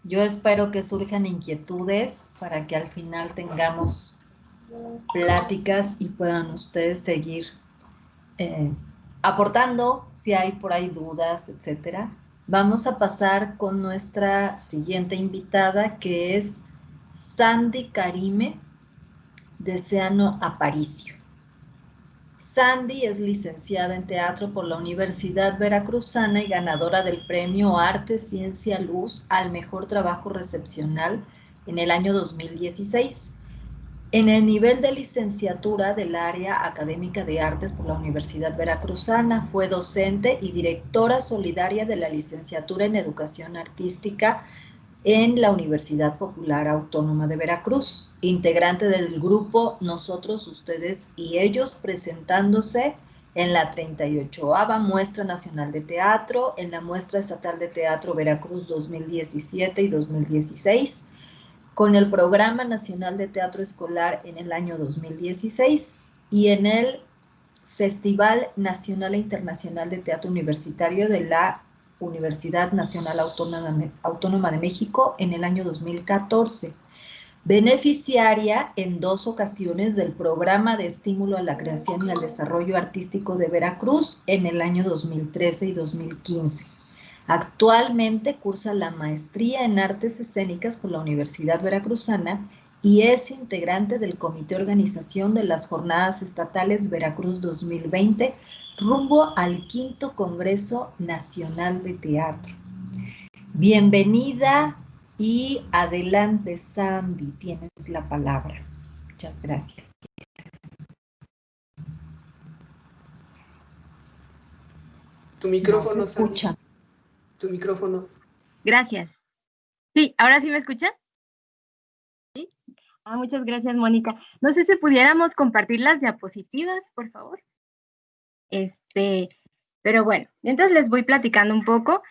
Yo espero que surjan inquietudes para que al final tengamos pláticas y puedan ustedes seguir aportando si hay por ahí dudas, etcétera. Vamos a pasar con nuestra siguiente invitada, que es Sandy Karime Deseano Aparicio. Sandy es licenciada en teatro por la Universidad Veracruzana y ganadora del premio Arte, Ciencia, Luz al mejor trabajo recepcional en el año 2016. En el nivel de licenciatura del área académica de artes por la Universidad Veracruzana, fue docente y directora solidaria de la licenciatura en educación artística en la Universidad Popular Autónoma de Veracruz, integrante del grupo Nosotros, Ustedes y Ellos, presentándose en la 38ª Muestra Nacional de Teatro, en la Muestra Estatal de Teatro Veracruz 2017 y 2016, con el Programa Nacional de Teatro Escolar en el año 2016 y en el Festival Nacional e Internacional de Teatro Universitario de la Universidad Nacional Autónoma de México en el año 2014. Beneficiaria en 2 ocasiones del Programa de Estímulo a la Creación y al Desarrollo Artístico de Veracruz en el año 2013 y 2015. Actualmente cursa la maestría en Artes Escénicas por la Universidad Veracruzana y es integrante del Comité de Organización de las Jornadas Estatales Veracruz 2020, rumbo al 5º Congreso Nacional de Teatro. Bienvenida y adelante, Sandy, tienes la palabra. Muchas gracias. Tu micrófono. No se escucha. Sandy. Tu micrófono. Gracias. Sí, ¿ahora sí me escuchan? ¿Sí? Muchas gracias, Mónica. No sé si pudiéramos compartir las diapositivas, por favor. Pero bueno, mientras les voy platicando un poco.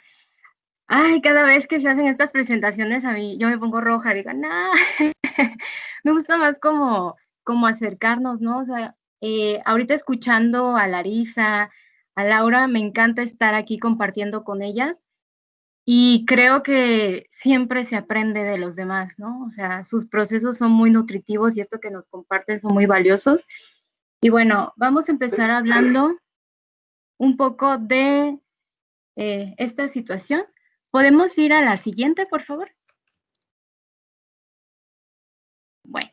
Ay, cada vez que se hacen estas presentaciones a mí, yo me pongo roja, digo, no, me gusta más como acercarnos, ¿no? O sea, ahorita escuchando a Larisa, a Laura, me encanta estar aquí compartiendo con ellas y creo que siempre se aprende de los demás, ¿no? O sea, sus procesos son muy nutritivos y esto que nos comparten son muy valiosos. Y bueno, vamos a empezar hablando un poco de esta situación. ¿Podemos ir a la siguiente, por favor? Bueno.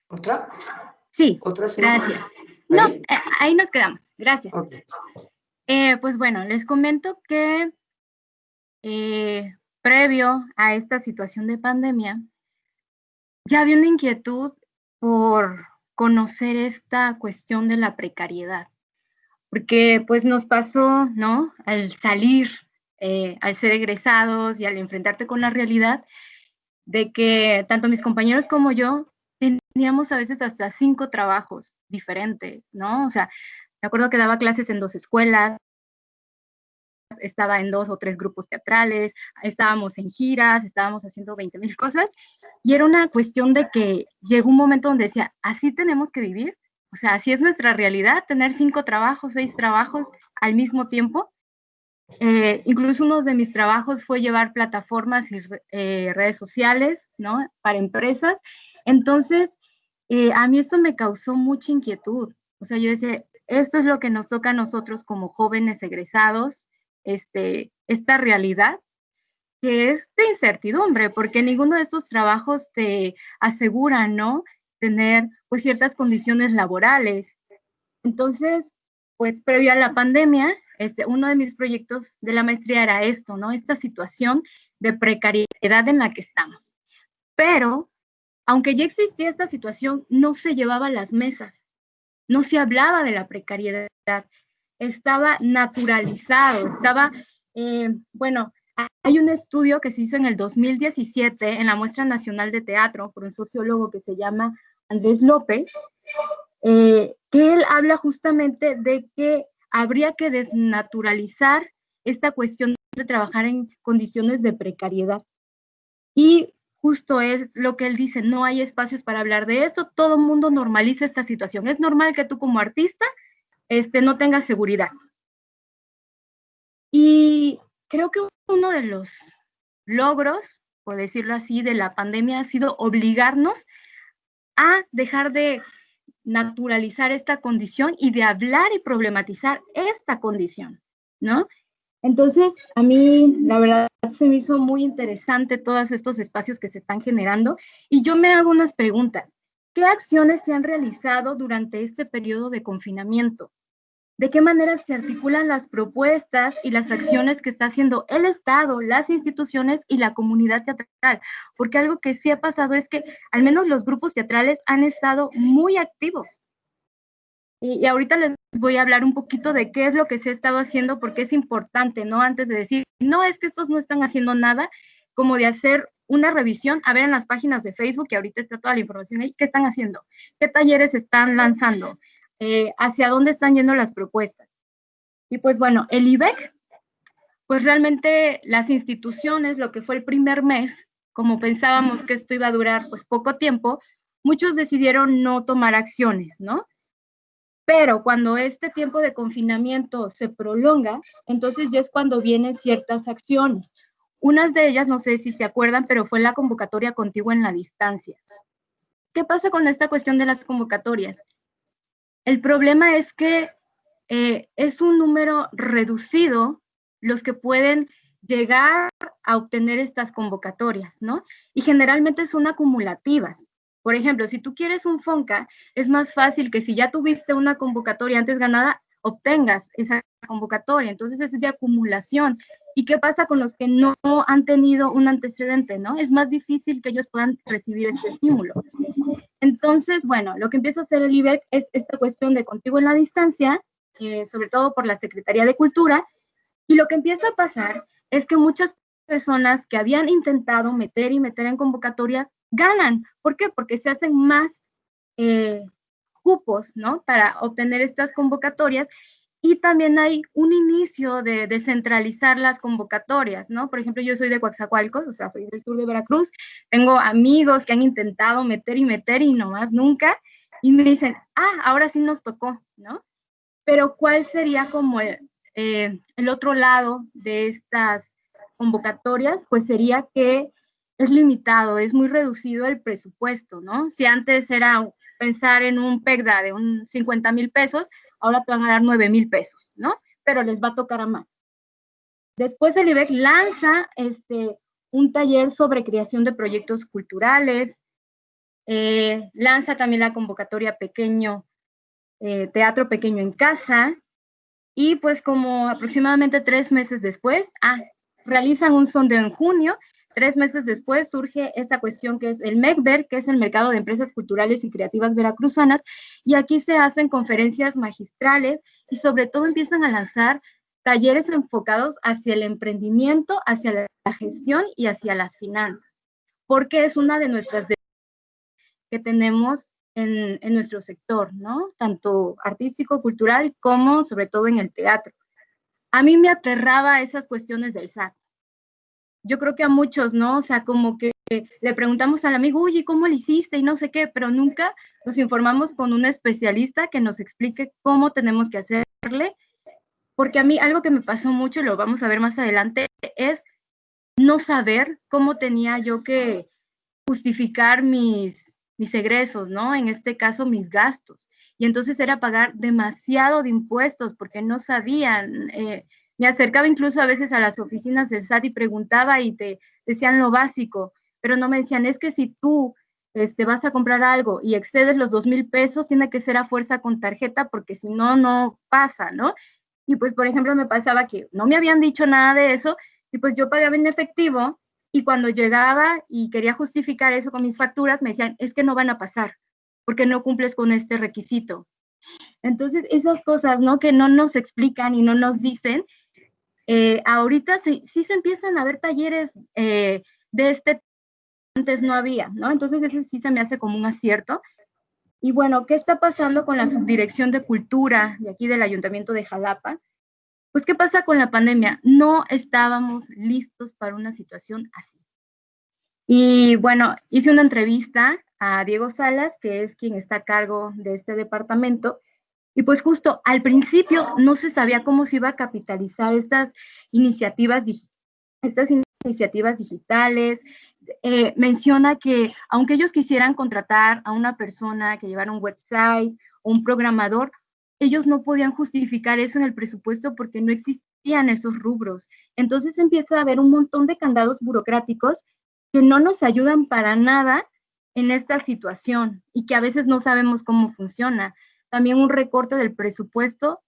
¿Otra? Sí, ¿Otra, sí? gracias. No, ahí nos quedamos. Gracias. Okay. Pues bueno, les comento que previo a esta situación de pandemia, ya había una inquietud por conocer esta cuestión de la precariedad, porque pues nos pasó, ¿no? Al salir, al ser egresados y al enfrentarte con la realidad, de que tanto mis compañeros como yo teníamos a veces hasta 5 trabajos diferentes, ¿no? O sea, me acuerdo que daba clases en 2 escuelas, estaba en 2 o 3 grupos teatrales, estábamos en giras, estábamos haciendo 20,000 cosas, y era una cuestión de que llegó un momento donde decía, así tenemos que vivir, o sea, así es nuestra realidad, tener 5 trabajos, 6 trabajos al mismo tiempo. Incluso uno de mis trabajos fue llevar plataformas y redes sociales, ¿no? Para empresas. Entonces, a mí esto me causó mucha inquietud. O sea, yo decía, esto es lo que nos toca a nosotros como jóvenes egresados, esta realidad, que es de incertidumbre, porque ninguno de estos trabajos te asegura, ¿no? Tener, pues, ciertas condiciones laborales. Entonces, pues, previo a la pandemia, uno de mis proyectos de la maestría era esto, ¿no? Esta situación de precariedad en la que estamos. Pero, aunque ya existía esta situación, no se llevaba a las mesas, no se hablaba de la precariedad, estaba naturalizado, estaba, bueno, hay un estudio que se hizo en el 2017 en la Muestra Nacional de Teatro por un sociólogo que se llama Andrés López, que él habla justamente de que habría que desnaturalizar esta cuestión de trabajar en condiciones de precariedad. Y justo es lo que él dice, no hay espacios para hablar de esto, todo el mundo normaliza esta situación. Es normal que tú como artista no tengas seguridad. Y creo que uno de los logros, por decirlo así, de la pandemia ha sido obligarnos a dejar de naturalizar esta condición y de hablar y problematizar esta condición, ¿no? Entonces, a mí, la verdad, se me hizo muy interesante todos estos espacios que se están generando y yo me hago unas preguntas. ¿Qué acciones se han realizado durante este periodo de confinamiento? de qué manera se articulan las propuestas y las acciones que está haciendo el Estado, las instituciones y la comunidad teatral. Porque algo que sí ha pasado es que al menos los grupos teatrales han estado muy activos. Y ahorita les voy a hablar un poquito de qué es lo que se ha estado haciendo, porque es importante, ¿no? Antes de decir, no, es que estos no están haciendo nada, como de hacer una revisión, a ver en las páginas de Facebook, que ahorita está toda la información ahí, qué están haciendo, qué talleres están lanzando, hacia dónde están yendo las propuestas. Y pues bueno, el IBEC, pues realmente las instituciones, lo que fue el primer mes, como pensábamos que esto iba a durar pues poco tiempo, muchos decidieron no tomar acciones, ¿no? Pero cuando este tiempo de confinamiento se prolonga, entonces ya es cuando vienen ciertas acciones. Unas de ellas, no sé si se acuerdan, pero fue la convocatoria Contigo en la Distancia. ¿Qué pasa con esta cuestión de las convocatorias? El problema es que es un número reducido los que pueden llegar a obtener estas convocatorias, ¿no? Y generalmente son acumulativas. Por ejemplo, si tú quieres un FONCA, es más fácil que si ya tuviste una convocatoria antes ganada, obtengas esa convocatoria. Entonces es de acumulación. ¿Y qué pasa con los que no han tenido un antecedente, no? Es más difícil que ellos puedan recibir este estímulo. Entonces, bueno, lo que empieza a hacer el IBEC es esta cuestión de Contigo en la Distancia, sobre todo por la Secretaría de Cultura, y lo que empieza a pasar es que muchas personas que habían intentado meter en convocatorias ganan. ¿Por qué? Porque se hacen más cupos, ¿no? Para obtener estas convocatorias. Y también hay un inicio de descentralizar las convocatorias, ¿no? Por ejemplo, yo soy de Coatzacoalcos, o sea, soy del sur de Veracruz, tengo amigos que han intentado meter y nomás nunca, y me dicen, ahora sí nos tocó, ¿no? Pero ¿cuál sería como el otro lado de estas convocatorias? Pues sería que es limitado, es muy reducido el presupuesto, ¿no? Si antes era pensar en un PECDA de un 50,000 pesos, ahora te van a dar 9,000 pesos, ¿no? Pero les va a tocar a más. Después el IBEC lanza un taller sobre creación de proyectos culturales, lanza también la convocatoria Teatro Pequeño en Casa, y pues como aproximadamente 3 meses después, realizan un sondeo en junio. 3 meses después surge esta cuestión que es el MECVER, que es el Mercado de Empresas Culturales y Creativas Veracruzanas, y aquí se hacen conferencias magistrales y sobre todo empiezan a lanzar talleres enfocados hacia el emprendimiento, hacia la gestión y hacia las finanzas, porque es una de nuestras que tenemos en nuestro sector, ¿no? Tanto artístico, cultural, como sobre todo en el teatro. A mí me aterraba esas cuestiones del SAT. Yo creo que a muchos, ¿no? O sea, como que le preguntamos al amigo, oye, ¿cómo lo hiciste? Y no sé qué, pero nunca nos informamos con un especialista que nos explique cómo tenemos que hacerle, porque a mí algo que me pasó mucho, y lo vamos a ver más adelante, es no saber cómo tenía yo que justificar mis egresos, ¿no? En este caso, mis gastos. Y entonces era pagar demasiado de impuestos porque no sabían. Me acercaba incluso a veces a las oficinas del SAT y preguntaba y te decían lo básico, pero no me decían, es que si tú vas a comprar algo y excedes los 2,000 pesos, tiene que ser a fuerza con tarjeta porque si no, no pasa, ¿no? Y pues, por ejemplo, me pasaba que no me habían dicho nada de eso y pues yo pagaba en efectivo y cuando llegaba y quería justificar eso con mis facturas, me decían, es que no van a pasar porque no cumples con este requisito. Entonces, esas cosas, ¿no? Que no nos explican y no nos dicen, ahorita sí se empiezan a ver talleres de antes no había, ¿no? Entonces, ese sí se me hace como un acierto. Y bueno, ¿qué está pasando con la Subdirección de Cultura de aquí del Ayuntamiento de Jalapa? Pues, ¿qué pasa con la pandemia? No estábamos listos para una situación así. Y bueno, hice una entrevista a Diego Salas, que es quien está a cargo de este departamento, y pues justo al principio no se sabía cómo se iba a capitalizar estas iniciativas digitales. Menciona que aunque ellos quisieran contratar a una persona que llevara un website o un programador, ellos no podían justificar eso en el presupuesto porque no existían esos rubros. Entonces empieza a haber un montón de candados burocráticos que no nos ayudan para nada en esta situación y que a veces no sabemos cómo funciona. También un recorte del presupuesto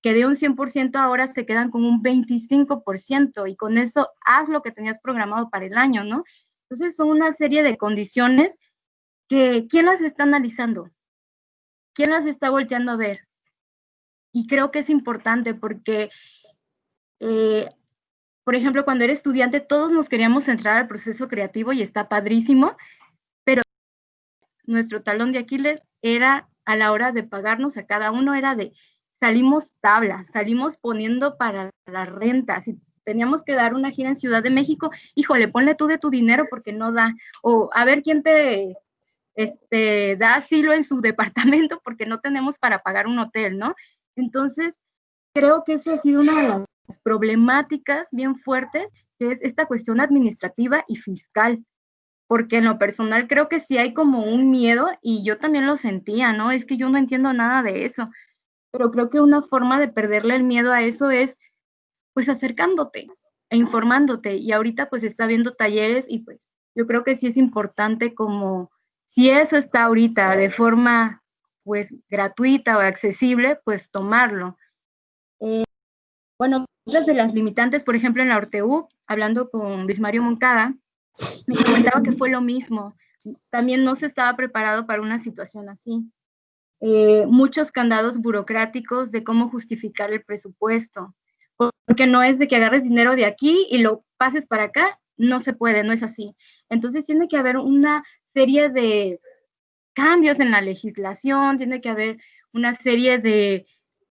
que de un 100% ahora se quedan con un 25%, y con eso haz lo que tenías programado para el año, ¿no? Entonces son una serie de condiciones que, ¿quién las está analizando? ¿Quién las está volteando a ver? Y creo que es importante porque, por ejemplo, cuando era estudiante, todos nos queríamos entrar al proceso creativo y está padrísimo, pero nuestro talón de Aquiles era a la hora de pagarnos a cada uno, era de, salimos tablas, salimos poniendo para las rentas, y teníamos que dar una gira en Ciudad de México, híjole, ponle tú de tu dinero porque no da, o a ver quién te da asilo en su departamento porque no tenemos para pagar un hotel, ¿no? Entonces, creo que esa ha sido una de las problemáticas bien fuertes, que es esta cuestión administrativa y fiscal, porque en lo personal creo que sí hay como un miedo, y yo también lo sentía, ¿no? Es que yo no entiendo nada de eso, pero creo que una forma de perderle el miedo a eso es, pues, acercándote e informándote, y ahorita pues está viendo talleres, y pues yo creo que sí es importante, como si eso está ahorita de forma pues gratuita o accesible, pues tomarlo. Bueno, otras de las limitantes, por ejemplo, en la Orteu, hablando con Luis Mario Moncada, me comentaba que fue lo mismo. También no se estaba preparado para una situación así. Muchos candados burocráticos de cómo justificar el presupuesto, porque no es de que agarres dinero de aquí y lo pases para acá, no se puede, no es así. Entonces tiene que haber una serie de cambios en la legislación, tiene que haber una serie de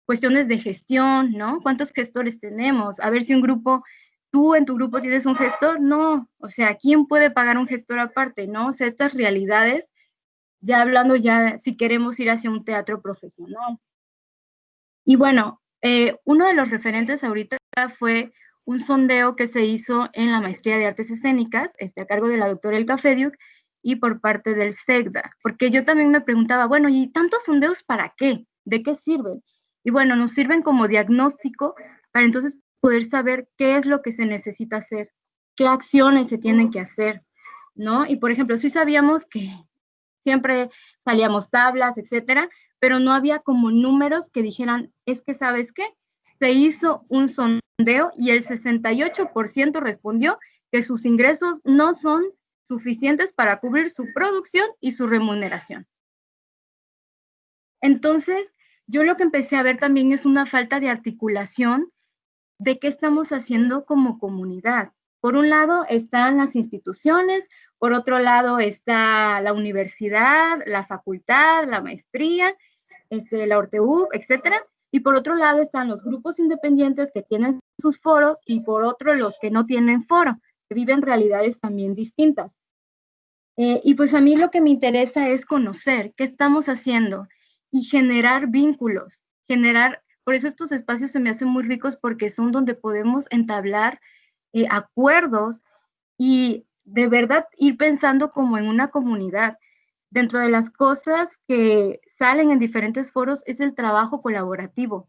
cuestiones de gestión, ¿no? ¿Cuántos gestores tenemos? A ver si un grupo, tú en tu grupo tienes un gestor, no, o sea, ¿quién puede pagar un gestor aparte, no? O sea, estas realidades, ya hablando ya si queremos ir hacia un teatro profesional. Y bueno, uno de los referentes ahorita fue un sondeo que se hizo en la Maestría de Artes Escénicas, a cargo de la doctora Elka Fediuk, y por parte del SEGDA, porque yo también me preguntaba, bueno, ¿y tantos sondeos para qué? ¿De qué sirven? Y bueno, nos sirven como diagnóstico para entonces poder saber qué es lo que se necesita hacer, qué acciones se tienen que hacer, ¿no? Y por ejemplo, sí sabíamos que siempre salíamos tablas, etcétera, pero no había como números que dijeran, es que, ¿sabes qué? Se hizo un sondeo y el 68% respondió que sus ingresos no son suficientes para cubrir su producción y su remuneración. Entonces, yo lo que empecé a ver también es una falta de articulación de qué estamos haciendo como comunidad. Por un lado están las instituciones, por otro lado está la universidad, la facultad, la maestría, la Orteu, etcétera, y por otro lado están los grupos independientes que tienen sus foros, y por otro los que no tienen foro, que viven realidades también distintas. Y pues a mí lo que me interesa es conocer qué estamos haciendo y generar vínculos, por eso estos espacios se me hacen muy ricos, porque son donde podemos entablar acuerdos y de verdad ir pensando como en una comunidad. Dentro de las cosas que salen en diferentes foros es el trabajo colaborativo.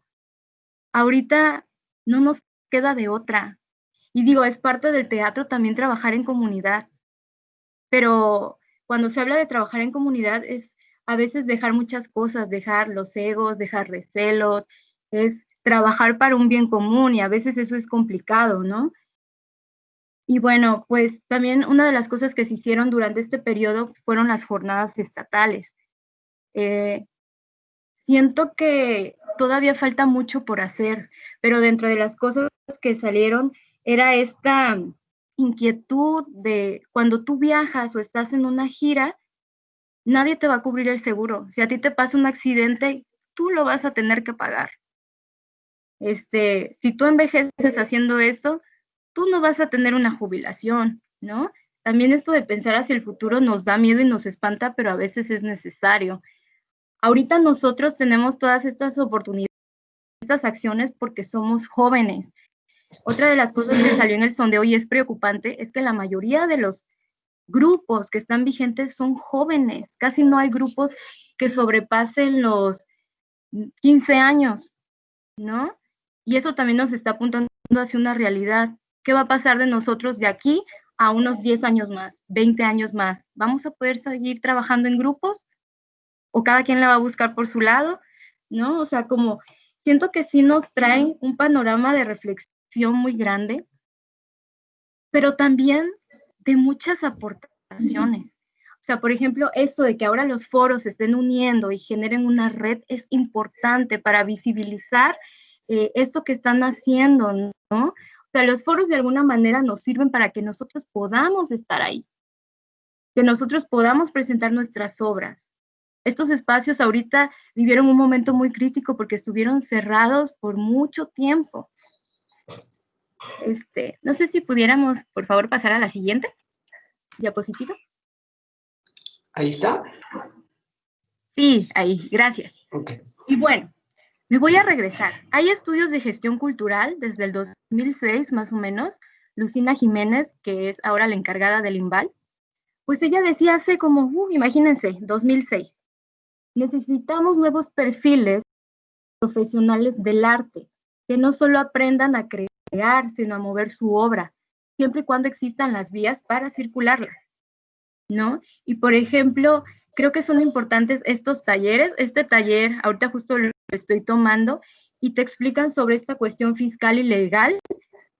Ahorita no nos queda de otra. Y digo, es parte del teatro también trabajar en comunidad. Pero cuando se habla de trabajar en comunidad es a veces dejar muchas cosas, dejar los egos, dejar recelos, es trabajar para un bien común, y a veces eso es complicado, ¿no? Y bueno, pues también una de las cosas que se hicieron durante este periodo fueron las jornadas estatales. Siento que todavía falta mucho por hacer, pero dentro de las cosas que salieron era esta inquietud de cuando tú viajas o estás en una gira, nadie te va a cubrir el seguro. Si a ti te pasa un accidente, tú lo vas a tener que pagar. Si tú envejeces haciendo eso, tú no vas a tener una jubilación, ¿no? También esto de pensar hacia el futuro nos da miedo y nos espanta, pero a veces es necesario. Ahorita nosotros tenemos todas estas oportunidades, estas acciones, porque somos jóvenes. Otra de las cosas que salió en el sondeo y es preocupante es que la mayoría de los grupos que están vigentes son jóvenes. Casi no hay grupos que sobrepasen los 15 años, ¿no? Y eso también nos está apuntando hacia una realidad. ¿Qué va a pasar de nosotros de aquí a unos 10 años más, 20 años más? ¿Vamos a poder seguir trabajando en grupos? ¿O cada quien la va a buscar por su lado? ¿No? O sea, como siento que sí nos traen un panorama de reflexión muy grande, pero también de muchas aportaciones. O sea, por ejemplo, esto de que ahora los foros se estén uniendo y generen una red es importante para visibilizar esto que están haciendo, ¿no? O sea, los foros de alguna manera nos sirven para que nosotros podamos estar ahí, que nosotros podamos presentar nuestras obras. Estos espacios ahorita vivieron un momento muy crítico porque estuvieron cerrados por mucho tiempo. No sé si pudiéramos, por favor, pasar a la siguiente diapositiva. Ahí está. Sí, ahí, gracias. Ok. Y bueno, me voy a regresar. Hay estudios de gestión cultural desde el 2006, más o menos. Lucina Jiménez, que es ahora la encargada del INVAL, pues ella decía hace como, imagínense, 2006, necesitamos nuevos perfiles profesionales del arte, que no solo aprendan a crear, sino a mover su obra, siempre y cuando existan las vías para circularla, ¿no? Y por ejemplo, creo que son importantes estos talleres. Este taller, ahorita justo lo estoy tomando, y te explican sobre esta cuestión fiscal y legal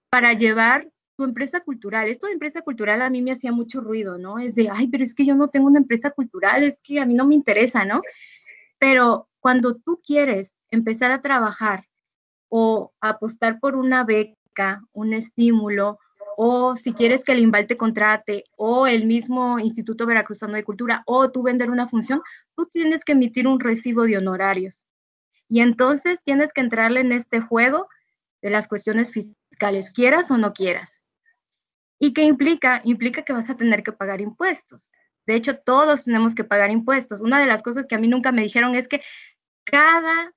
para llevar tu empresa cultural. Esto de empresa cultural a mí me hacía mucho ruido, ¿no? Es de, ay, pero es que yo no tengo una empresa cultural, es que a mí no me interesa, ¿no? Pero cuando tú quieres empezar a trabajar o apostar por una beca, un estímulo, o si quieres que el INVAL te contrate, o el mismo Instituto Veracruzano de Cultura, o tú vender una función, tú tienes que emitir un recibo de honorarios. Y entonces tienes que entrarle en este juego de las cuestiones fiscales, quieras o no quieras. ¿Y qué implica? Implica que vas a tener que pagar impuestos. De hecho, todos tenemos que pagar impuestos. Una de las cosas que a mí nunca me dijeron es que cada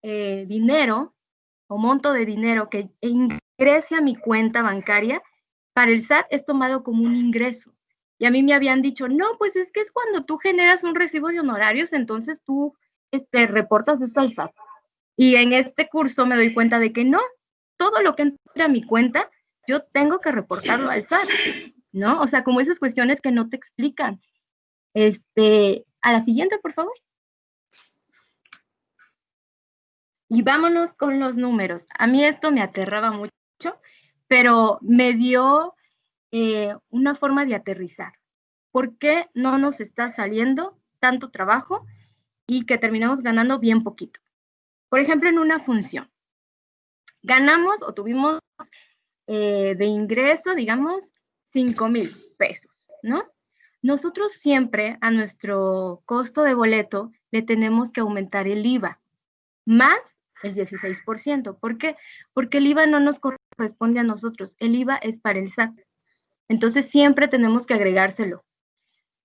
dinero o monto de dinero que ingrese a mi cuenta bancaria, para el SAT es tomado como un ingreso. Y a mí me habían dicho, no, pues es que es cuando tú generas un recibo de honorarios, entonces tú reportas eso al SAT. Y en este curso me doy cuenta de que no, todo lo que entra a mi cuenta, yo tengo que reportarlo al SAT, ¿no? O sea, como esas cuestiones que no te explican. A la siguiente, por favor. Y vámonos con los números. A mí esto me aterraba mucho, pero me dio una forma de aterrizar. ¿Por qué no nos está saliendo tanto trabajo y que terminamos ganando bien poquito? Por ejemplo, en una función, ganamos o tuvimos de ingreso, digamos, 5,000 pesos, ¿no? Nosotros siempre a nuestro costo de boleto le tenemos que aumentar el IVA, más el 16%. ¿Por qué? Porque el IVA no nos corresponde a nosotros, el IVA es para el SAT. Entonces siempre tenemos que agregárselo.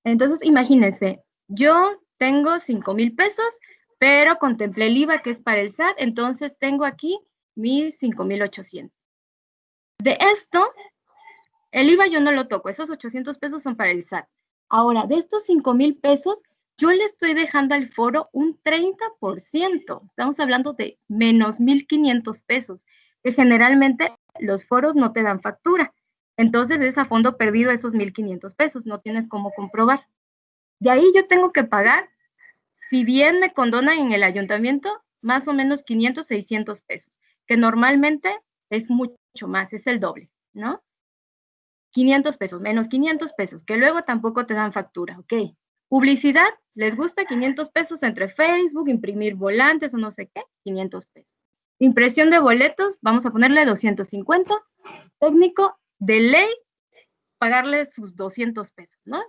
Entonces imagínense, yo tengo 5,000 pesos, pero contemplé el IVA que es para el SAT, entonces tengo aquí mis 5,800. De esto, el IVA yo no lo toco, esos 800 pesos son para el SAT. Ahora, de estos 5,000 pesos, yo le estoy dejando al foro un 30%. Estamos hablando de menos 1,500 pesos, que generalmente los foros no te dan factura. Entonces es a fondo perdido esos 1,500 pesos, no tienes cómo comprobar. De ahí yo tengo que pagar, si bien me condonan en el ayuntamiento, más o menos 500, 600 pesos, que normalmente es mucho más, es el doble, ¿no? 500 pesos, menos 500 pesos, que luego tampoco te dan factura, ¿ok? Publicidad, ¿les gusta 500 pesos entre Facebook, imprimir volantes o no sé qué? 500 pesos. Impresión de boletos, vamos a ponerle 250. Técnico, de ley, pagarle sus 200 pesos, ¿no?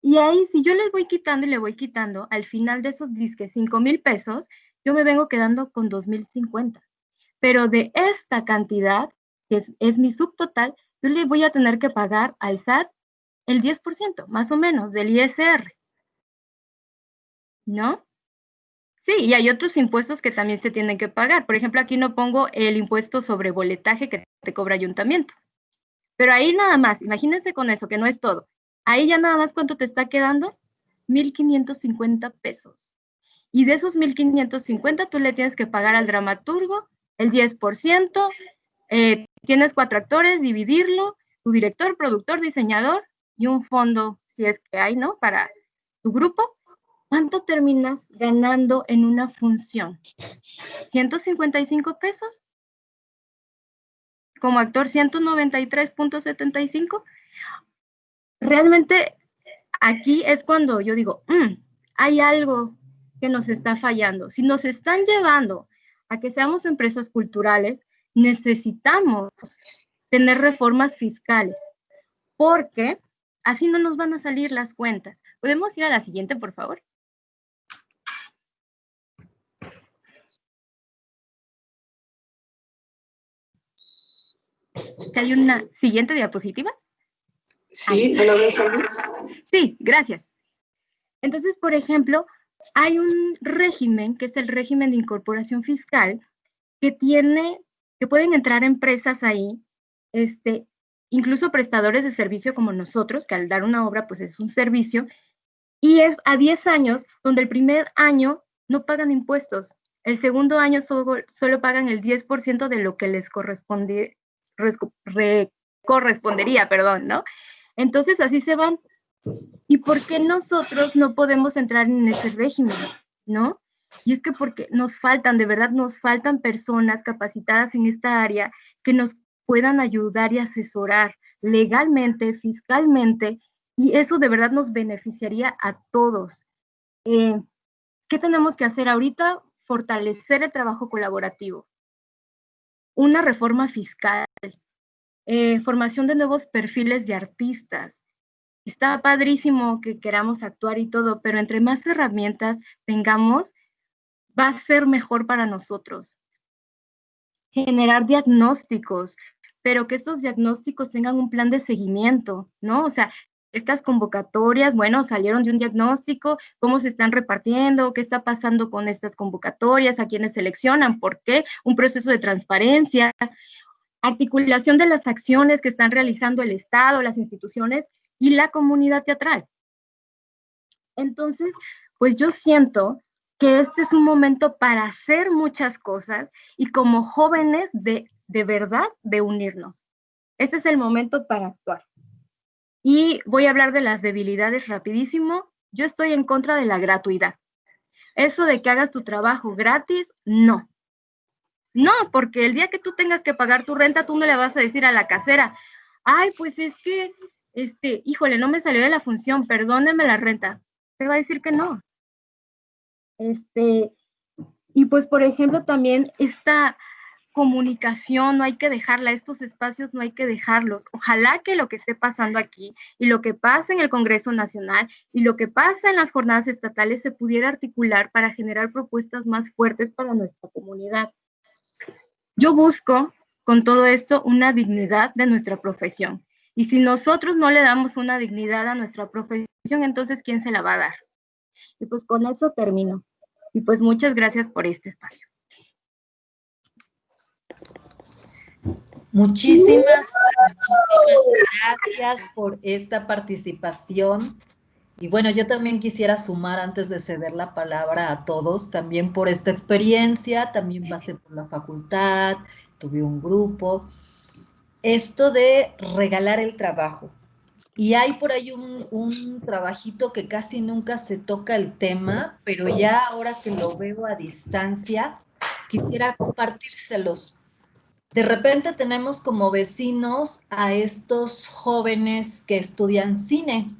Y ahí, si yo les voy quitando y le voy quitando, al final de esos disques 5,000 pesos, yo me vengo quedando con 2,050. Pero de esta cantidad, que es mi subtotal, yo le voy a tener que pagar al SAT el 10%, más o menos, del ISR, ¿no? Sí, y hay otros impuestos que también se tienen que pagar. Por ejemplo, aquí no pongo el impuesto sobre boletaje que te cobra ayuntamiento. Pero ahí nada más, imagínense con eso, que no es todo. Ahí ya nada más, ¿cuánto te está quedando? 1,550 pesos. Y de esos 1,550 tú le tienes que pagar al dramaturgo el 10%, tienes 4 actores, dividirlo, tu director, productor, diseñador y un fondo, si es que hay, ¿no? Para tu grupo. ¿cuánto terminas ganando en una función? ¿155 pesos? Como actor, 193.75. Realmente aquí es cuando yo digo, hay algo que nos está fallando. Si nos están llevando a que seamos empresas culturales, necesitamos tener reformas fiscales, porque así no nos van a salir las cuentas. ¿Podemos ir a la siguiente, por favor? ¿Hay una siguiente diapositiva? Sí, ¿me lo ves a mí? Sí, gracias. Entonces, por ejemplo, hay un régimen, que es el régimen de incorporación fiscal, que pueden entrar empresas ahí, incluso prestadores de servicio como nosotros, que al dar una obra, pues es un servicio, y es a 10 años, donde el primer año no pagan impuestos, el segundo año solo pagan el 10% de lo que les correspondería, ¿no? Entonces, así se van. ¿Y por qué nosotros no podemos entrar en ese régimen, no? Y es que porque de verdad nos faltan personas capacitadas en esta área que nos puedan ayudar y asesorar legalmente, fiscalmente, y eso de verdad nos beneficiaría a todos. ¿Qué tenemos que hacer ahorita? Fortalecer el trabajo colaborativo, una reforma fiscal, formación de nuevos perfiles de artistas. Está padrísimo que queramos actuar y todo, pero entre más herramientas tengamos, va a ser mejor para nosotros. Generar diagnósticos, pero que estos diagnósticos tengan un plan de seguimiento, ¿no? O sea, estas convocatorias, bueno, salieron de un diagnóstico, cómo se están repartiendo, qué está pasando con estas convocatorias, a quiénes seleccionan, por qué, un proceso de transparencia, articulación de las acciones que están realizando el Estado, las instituciones y la comunidad teatral. Entonces, pues yo siento que este es un momento para hacer muchas cosas y como jóvenes de verdad de unirnos. Este es el momento para actuar. Y voy a hablar de las debilidades rapidísimo. Yo estoy en contra de la gratuidad. Eso de que hagas tu trabajo gratis, no. No, porque el día que tú tengas que pagar tu renta, tú no le vas a decir a la casera, ay, pues es que, híjole, no me salió de la función, perdóneme la renta. Te va a decir que no. Y pues, por ejemplo, también esta comunicación no hay que dejarla, estos espacios no hay que dejarlos. Ojalá que lo que esté pasando aquí y lo que pasa en el Congreso Nacional y lo que pasa en las jornadas estatales se pudiera articular para generar propuestas más fuertes para nuestra comunidad. Yo busco con todo esto una dignidad de nuestra profesión. Y si nosotros no le damos una dignidad a nuestra profesión, entonces ¿quién se la va a dar? Y pues con eso termino. Y pues muchas gracias por este espacio. Muchísimas gracias por esta participación. Y bueno, yo también quisiera sumar antes de ceder la palabra a todos, también por esta experiencia, también pasé por la facultad, tuve un grupo. Esto de regalar el trabajo. Y hay por ahí un trabajito que casi nunca se toca el tema, pero ya ahora que lo veo a distancia, quisiera compartírselos. De repente tenemos como vecinos a estos jóvenes que estudian cine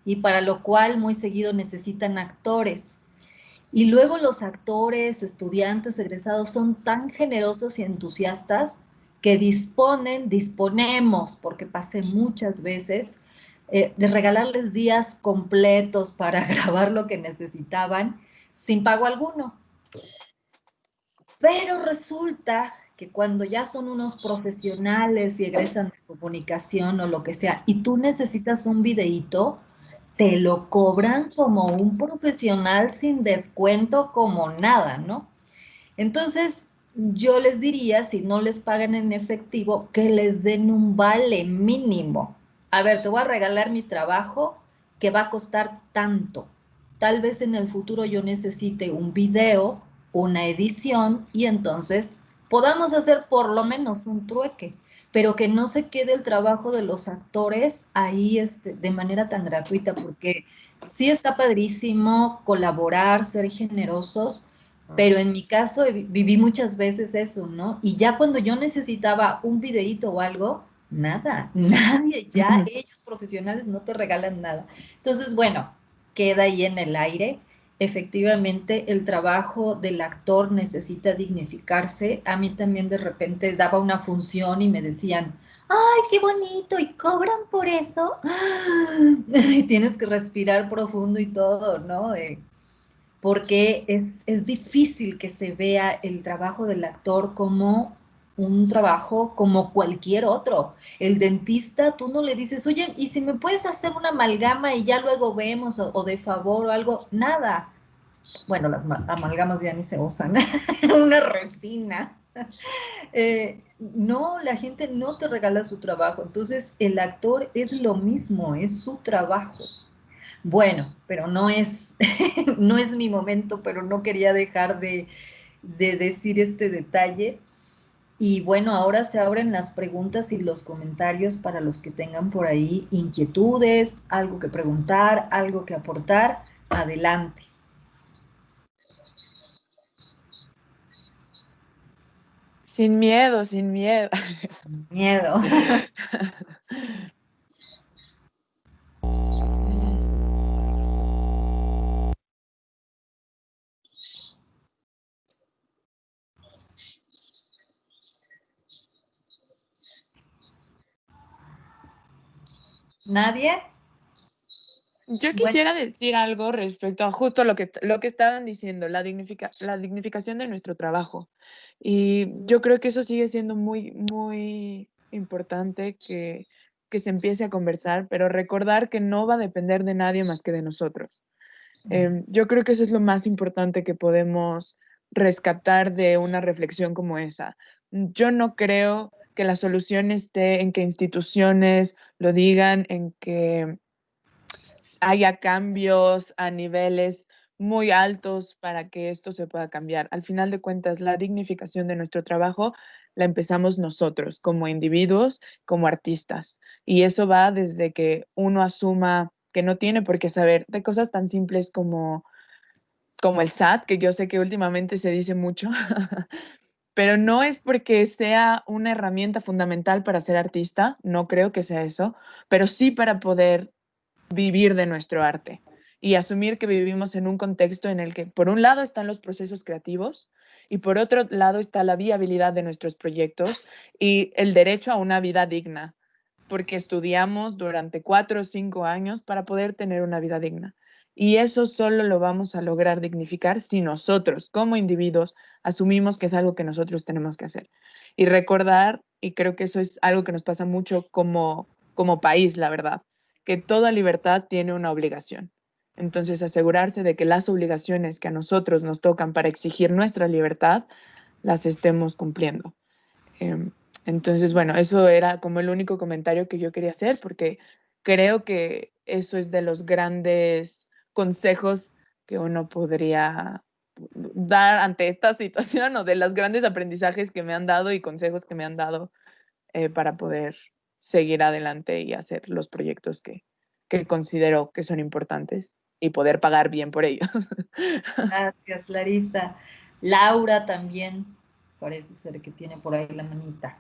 y para lo cual muy seguido necesitan actores. Y luego los actores, estudiantes, egresados son tan generosos y entusiastas que disponemos, porque pasé muchas veces, de regalarles días completos para grabar lo que necesitaban sin pago alguno. Pero resulta que cuando ya son unos profesionales y egresan de comunicación o lo que sea, y tú necesitas un videíto, te lo cobran como un profesional sin descuento, como nada, ¿no? Entonces, yo les diría, si no les pagan en efectivo, que les den un vale mínimo. A ver, te voy a regalar mi trabajo que va a costar tanto. Tal vez en el futuro yo necesite un video, una edición, y entonces podamos hacer por lo menos un trueque, pero que no se quede el trabajo de los actores ahí de manera tan gratuita, porque Sí está padrísimo colaborar, ser generosos, pero en mi caso viví muchas veces eso, ¿no? Y ya cuando yo necesitaba un videíto o algo, nada, nadie, ya ellos profesionales no te regalan nada. Entonces, bueno, queda ahí en el aire. Efectivamente, el trabajo del actor necesita dignificarse. A mí también de repente daba una función y me decían, ¡ay, qué bonito! ¿Y cobran por eso? Y tienes que respirar profundo y todo, ¿no? Porque es difícil que se vea el trabajo del actor como un trabajo como cualquier otro. El dentista, tú no le dices, oye, ¿y si me puedes hacer una amalgama y ya luego vemos, o de favor o algo? Nada. Bueno, las amalgamas ya ni se usan. Una resina. No, la gente no te regala su trabajo. Entonces, el actor es lo mismo, es su trabajo. Bueno, pero no es, no es mi momento, pero no quería dejar de decir este detalle. Y bueno, ahora se abren las preguntas y los comentarios para los que tengan por ahí inquietudes, algo que preguntar, algo que aportar. Adelante. Sin miedo, sin miedo. Miedo. ¿Nadie? Yo Bueno, quisiera decir algo respecto a justo lo que estaban diciendo, la dignificación de nuestro trabajo. Y yo creo que eso sigue siendo muy, muy importante que se empiece a conversar, pero recordar que no va a depender de nadie más que de nosotros. Yo creo que eso es lo más importante que podemos rescatar de una reflexión como esa. Yo no creo que la solución esté en que instituciones lo digan, en que haya cambios a niveles muy altos para que esto se pueda cambiar. Al final de cuentas, la dignificación de nuestro trabajo la empezamos nosotros como individuos, como artistas. Y eso va desde que uno asuma que no tiene por qué saber de cosas tan simples como el SAT, que yo sé que últimamente se dice mucho, pero no es porque sea una herramienta fundamental para ser artista, no creo que sea eso, pero sí para poder vivir de nuestro arte y asumir que vivimos en un contexto en el que, por un lado, están los procesos creativos y por otro lado está la viabilidad de nuestros proyectos y el derecho a una vida digna, porque estudiamos durante 4 o 5 años para poder tener una vida digna. Y eso solo lo vamos a lograr dignificar si nosotros, como individuos, asumimos que es algo que nosotros tenemos que hacer. Y recordar, y creo que eso es algo que nos pasa mucho como país, la verdad, que toda libertad tiene una obligación. Entonces, asegurarse de que las obligaciones que a nosotros nos tocan para exigir nuestra libertad, las estemos cumpliendo. Entonces, bueno, eso era como el único comentario que yo quería hacer, porque creo que eso es de los grandes consejos que uno podría dar ante esta situación o de los grandes aprendizajes que me han dado y consejos que me han dado para poder seguir adelante y hacer los proyectos que considero que son importantes y poder pagar bien por ellos. gracias, Larisa. Laura también parece ser que tiene por ahí la manita.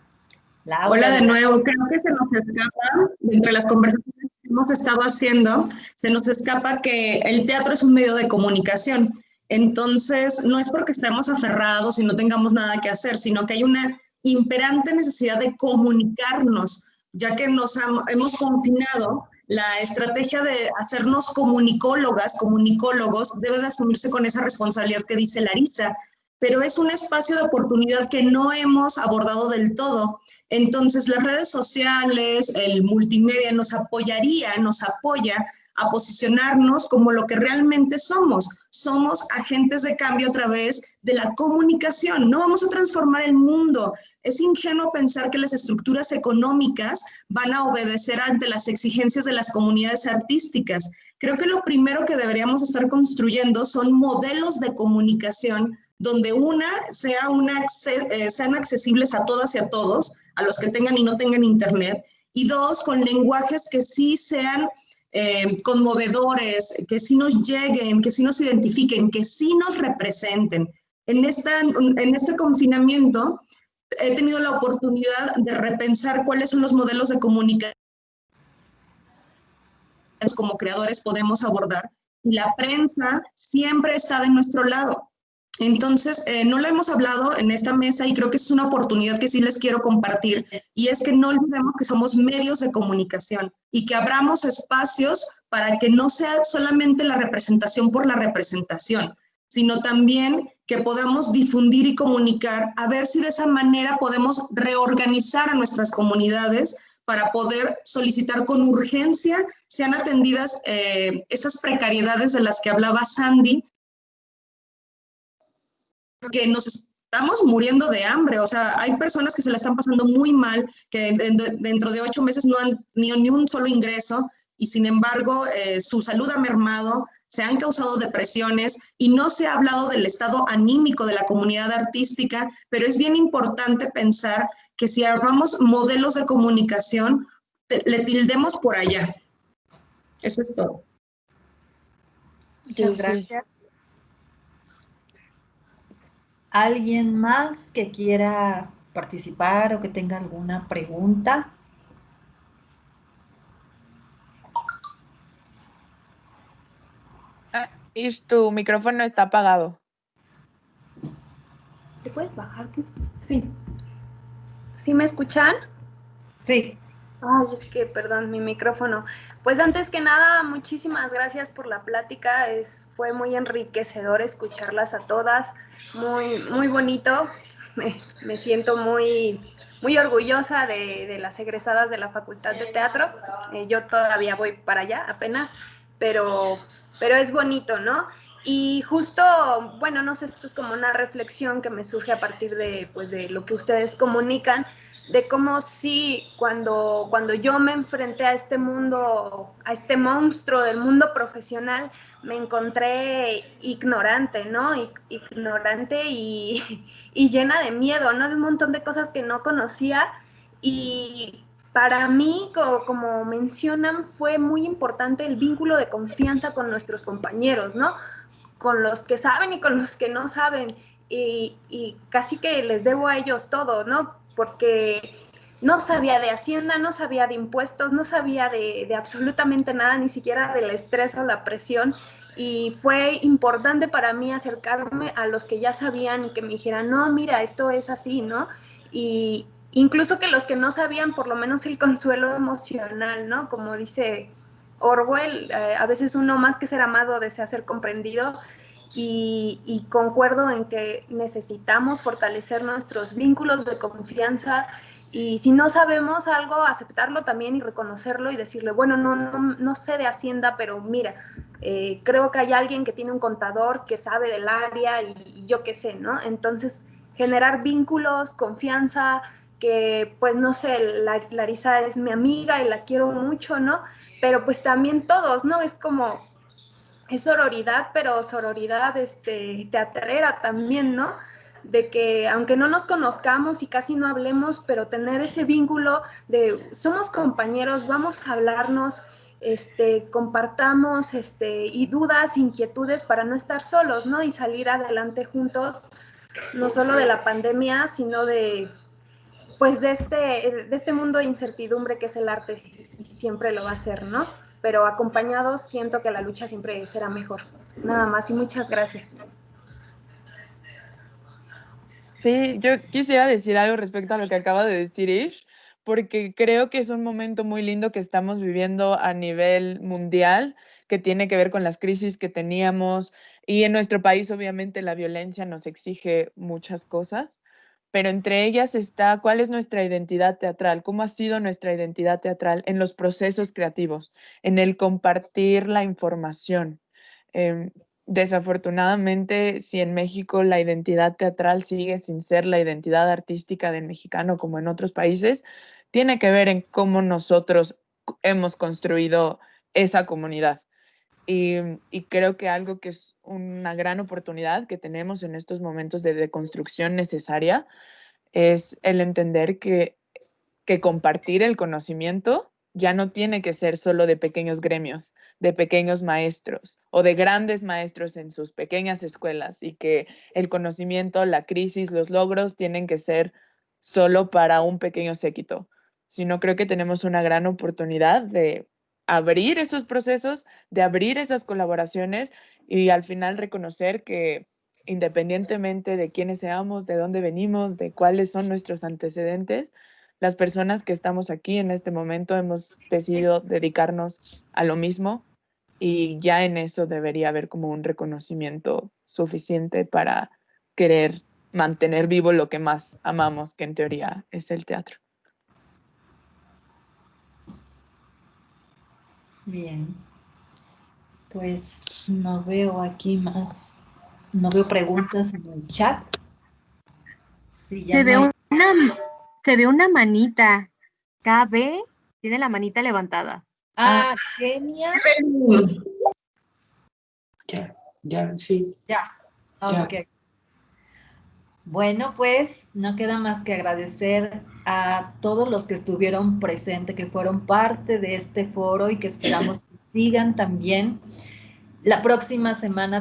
Laura, Hola de adelante. nuevo, creo que se nos escapa, entre las conversaciones que hemos estado haciendo, se nos escapa que el teatro es un medio de comunicación. Entonces, no es porque estemos aferrados y no tengamos nada que hacer, sino que hay una imperante necesidad de comunicarnos, ya que hemos confinado. La estrategia de hacernos comunicólogas, comunicólogos, debe de asumirse con esa responsabilidad que dice Larisa, pero es un espacio de oportunidad que no hemos abordado del todo. Entonces, las redes sociales, el multimedia nos apoya a posicionarnos como lo que realmente somos. Somos agentes de cambio a través de la comunicación. No vamos a transformar el mundo. Es ingenuo pensar que las estructuras económicas van a obedecer ante las exigencias de las comunidades artísticas. Creo que lo primero que deberíamos estar construyendo son modelos de comunicación donde sean accesibles a todas y a todos, a los que tengan y no tengan internet, y dos, con lenguajes que sí sean conmovedores, que sí nos lleguen, que sí nos identifiquen, que sí nos representen. En este confinamiento he tenido la oportunidad de repensar cuáles son los modelos de comunicación que como creadores podemos abordar, y la prensa siempre está de nuestro lado. Entonces, no lo hemos hablado en esta mesa y creo que es una oportunidad que sí les quiero compartir, y es que no olvidemos que somos medios de comunicación y que abramos espacios para que no sea solamente la representación por la representación, sino también que podamos difundir y comunicar, a ver si de esa manera podemos reorganizar a nuestras comunidades para poder solicitar con urgencia sean atendidas esas precariedades de las que hablaba Sandy, que nos estamos muriendo de hambre. O sea, hay personas que se la están pasando muy mal, que dentro de 8 meses no han ni un solo ingreso, y sin embargo su salud ha mermado, se han causado depresiones, y no se ha hablado del estado anímico de la comunidad artística, pero es bien importante pensar que si armamos modelos de comunicación, le tildemos por allá. Eso es todo. Muchas gracias. ¿Alguien más que quiera participar o que tenga alguna pregunta? Ish, tu micrófono está apagado. ¿Le puedes bajar? Sí. ¿Sí me escuchan? Sí. Ay, es que, perdón, mi micrófono. Pues antes que nada, muchísimas gracias por la plática. Fue muy enriquecedor escucharlas a todas. Muy bonito. Me siento muy orgullosa de las egresadas de la Facultad de Teatro. Yo todavía voy para allá apenas, pero es bonito, ¿no? Y justo, bueno, no sé, esto es como una reflexión que me surge a partir de lo que ustedes comunican, de cómo sí, cuando yo me enfrenté a este mundo, a este monstruo del mundo profesional, me encontré ignorante, ¿no? Ignorante y llena de miedo, ¿no? De un montón de cosas que no conocía. Y para mí, como mencionan, fue muy importante el vínculo de confianza con nuestros compañeros, ¿no? Con los que saben y con los que no saben. Y casi que les debo a ellos todo, ¿no? Porque no sabía de Hacienda, no sabía de impuestos, no sabía de absolutamente nada, ni siquiera del estrés o la presión. Y fue importante para mí acercarme a los que ya sabían y que me dijeran, no, mira, esto es así, ¿no? Y incluso que los que no sabían, por lo menos el consuelo emocional, ¿no? Como dice Orwell, a veces uno más que ser amado desea ser comprendido, y concuerdo en que necesitamos fortalecer nuestros vínculos de confianza, y si no sabemos algo, aceptarlo también y reconocerlo y decirle, bueno, no sé de Hacienda, pero mira, creo que hay alguien que tiene un contador que sabe del área y yo qué sé, ¿no? Entonces, generar vínculos, confianza, que pues no sé, Larisa es mi amiga y la quiero mucho, ¿no? Pero pues también todos, ¿no? Es como, es sororidad, pero sororidad teatrera también, ¿no? De que aunque no nos conozcamos y casi no hablemos, pero tener ese vínculo de somos compañeros, vamos a hablarnos, compartamos y dudas, inquietudes para no estar solos, ¿no? Y salir adelante juntos, no solo de la pandemia, sino de pues de este mundo de incertidumbre que es el arte, y siempre lo va a ser, ¿no? Pero acompañados siento que la lucha siempre será mejor. Nada más y muchas gracias. Sí, yo quisiera decir algo respecto a lo que acaba de decir Ish, porque creo que es un momento muy lindo que estamos viviendo a nivel mundial, que tiene que ver con las crisis que teníamos, y en nuestro país obviamente la violencia nos exige muchas cosas, pero entre ellas está cuál es nuestra identidad teatral, cómo ha sido nuestra identidad teatral en los procesos creativos, en el compartir la información. Desafortunadamente, si en México la identidad teatral sigue sin ser la identidad artística del mexicano como en otros países, tiene que ver en cómo nosotros hemos construido esa comunidad. Y creo que algo que es una gran oportunidad que tenemos en estos momentos de deconstrucción necesaria es el entender que compartir el conocimiento ya no tiene que ser solo de pequeños gremios, de pequeños maestros o de grandes maestros en sus pequeñas escuelas, y que el conocimiento, la crisis, los logros tienen que ser solo para un pequeño séquito, sino creo que tenemos una gran oportunidad de abrir esos procesos, de abrir esas colaboraciones y al final reconocer que independientemente de quiénes seamos, de dónde venimos, de cuáles son nuestros antecedentes, las personas que estamos aquí en este momento hemos decidido dedicarnos a lo mismo, y ya en eso debería haber como un reconocimiento suficiente para querer mantener vivo lo que más amamos, que en teoría es el teatro. Bien, pues no veo aquí más, no veo preguntas en el chat. Sí, ya Se ve no hay. se ve una manita. KB tiene la manita levantada. Kenia. Ya, sí. Ya, Ya. ok. Bueno, pues no queda más que agradecer a todos los que estuvieron presentes, que fueron parte de este foro y que esperamos que sigan también. La próxima semana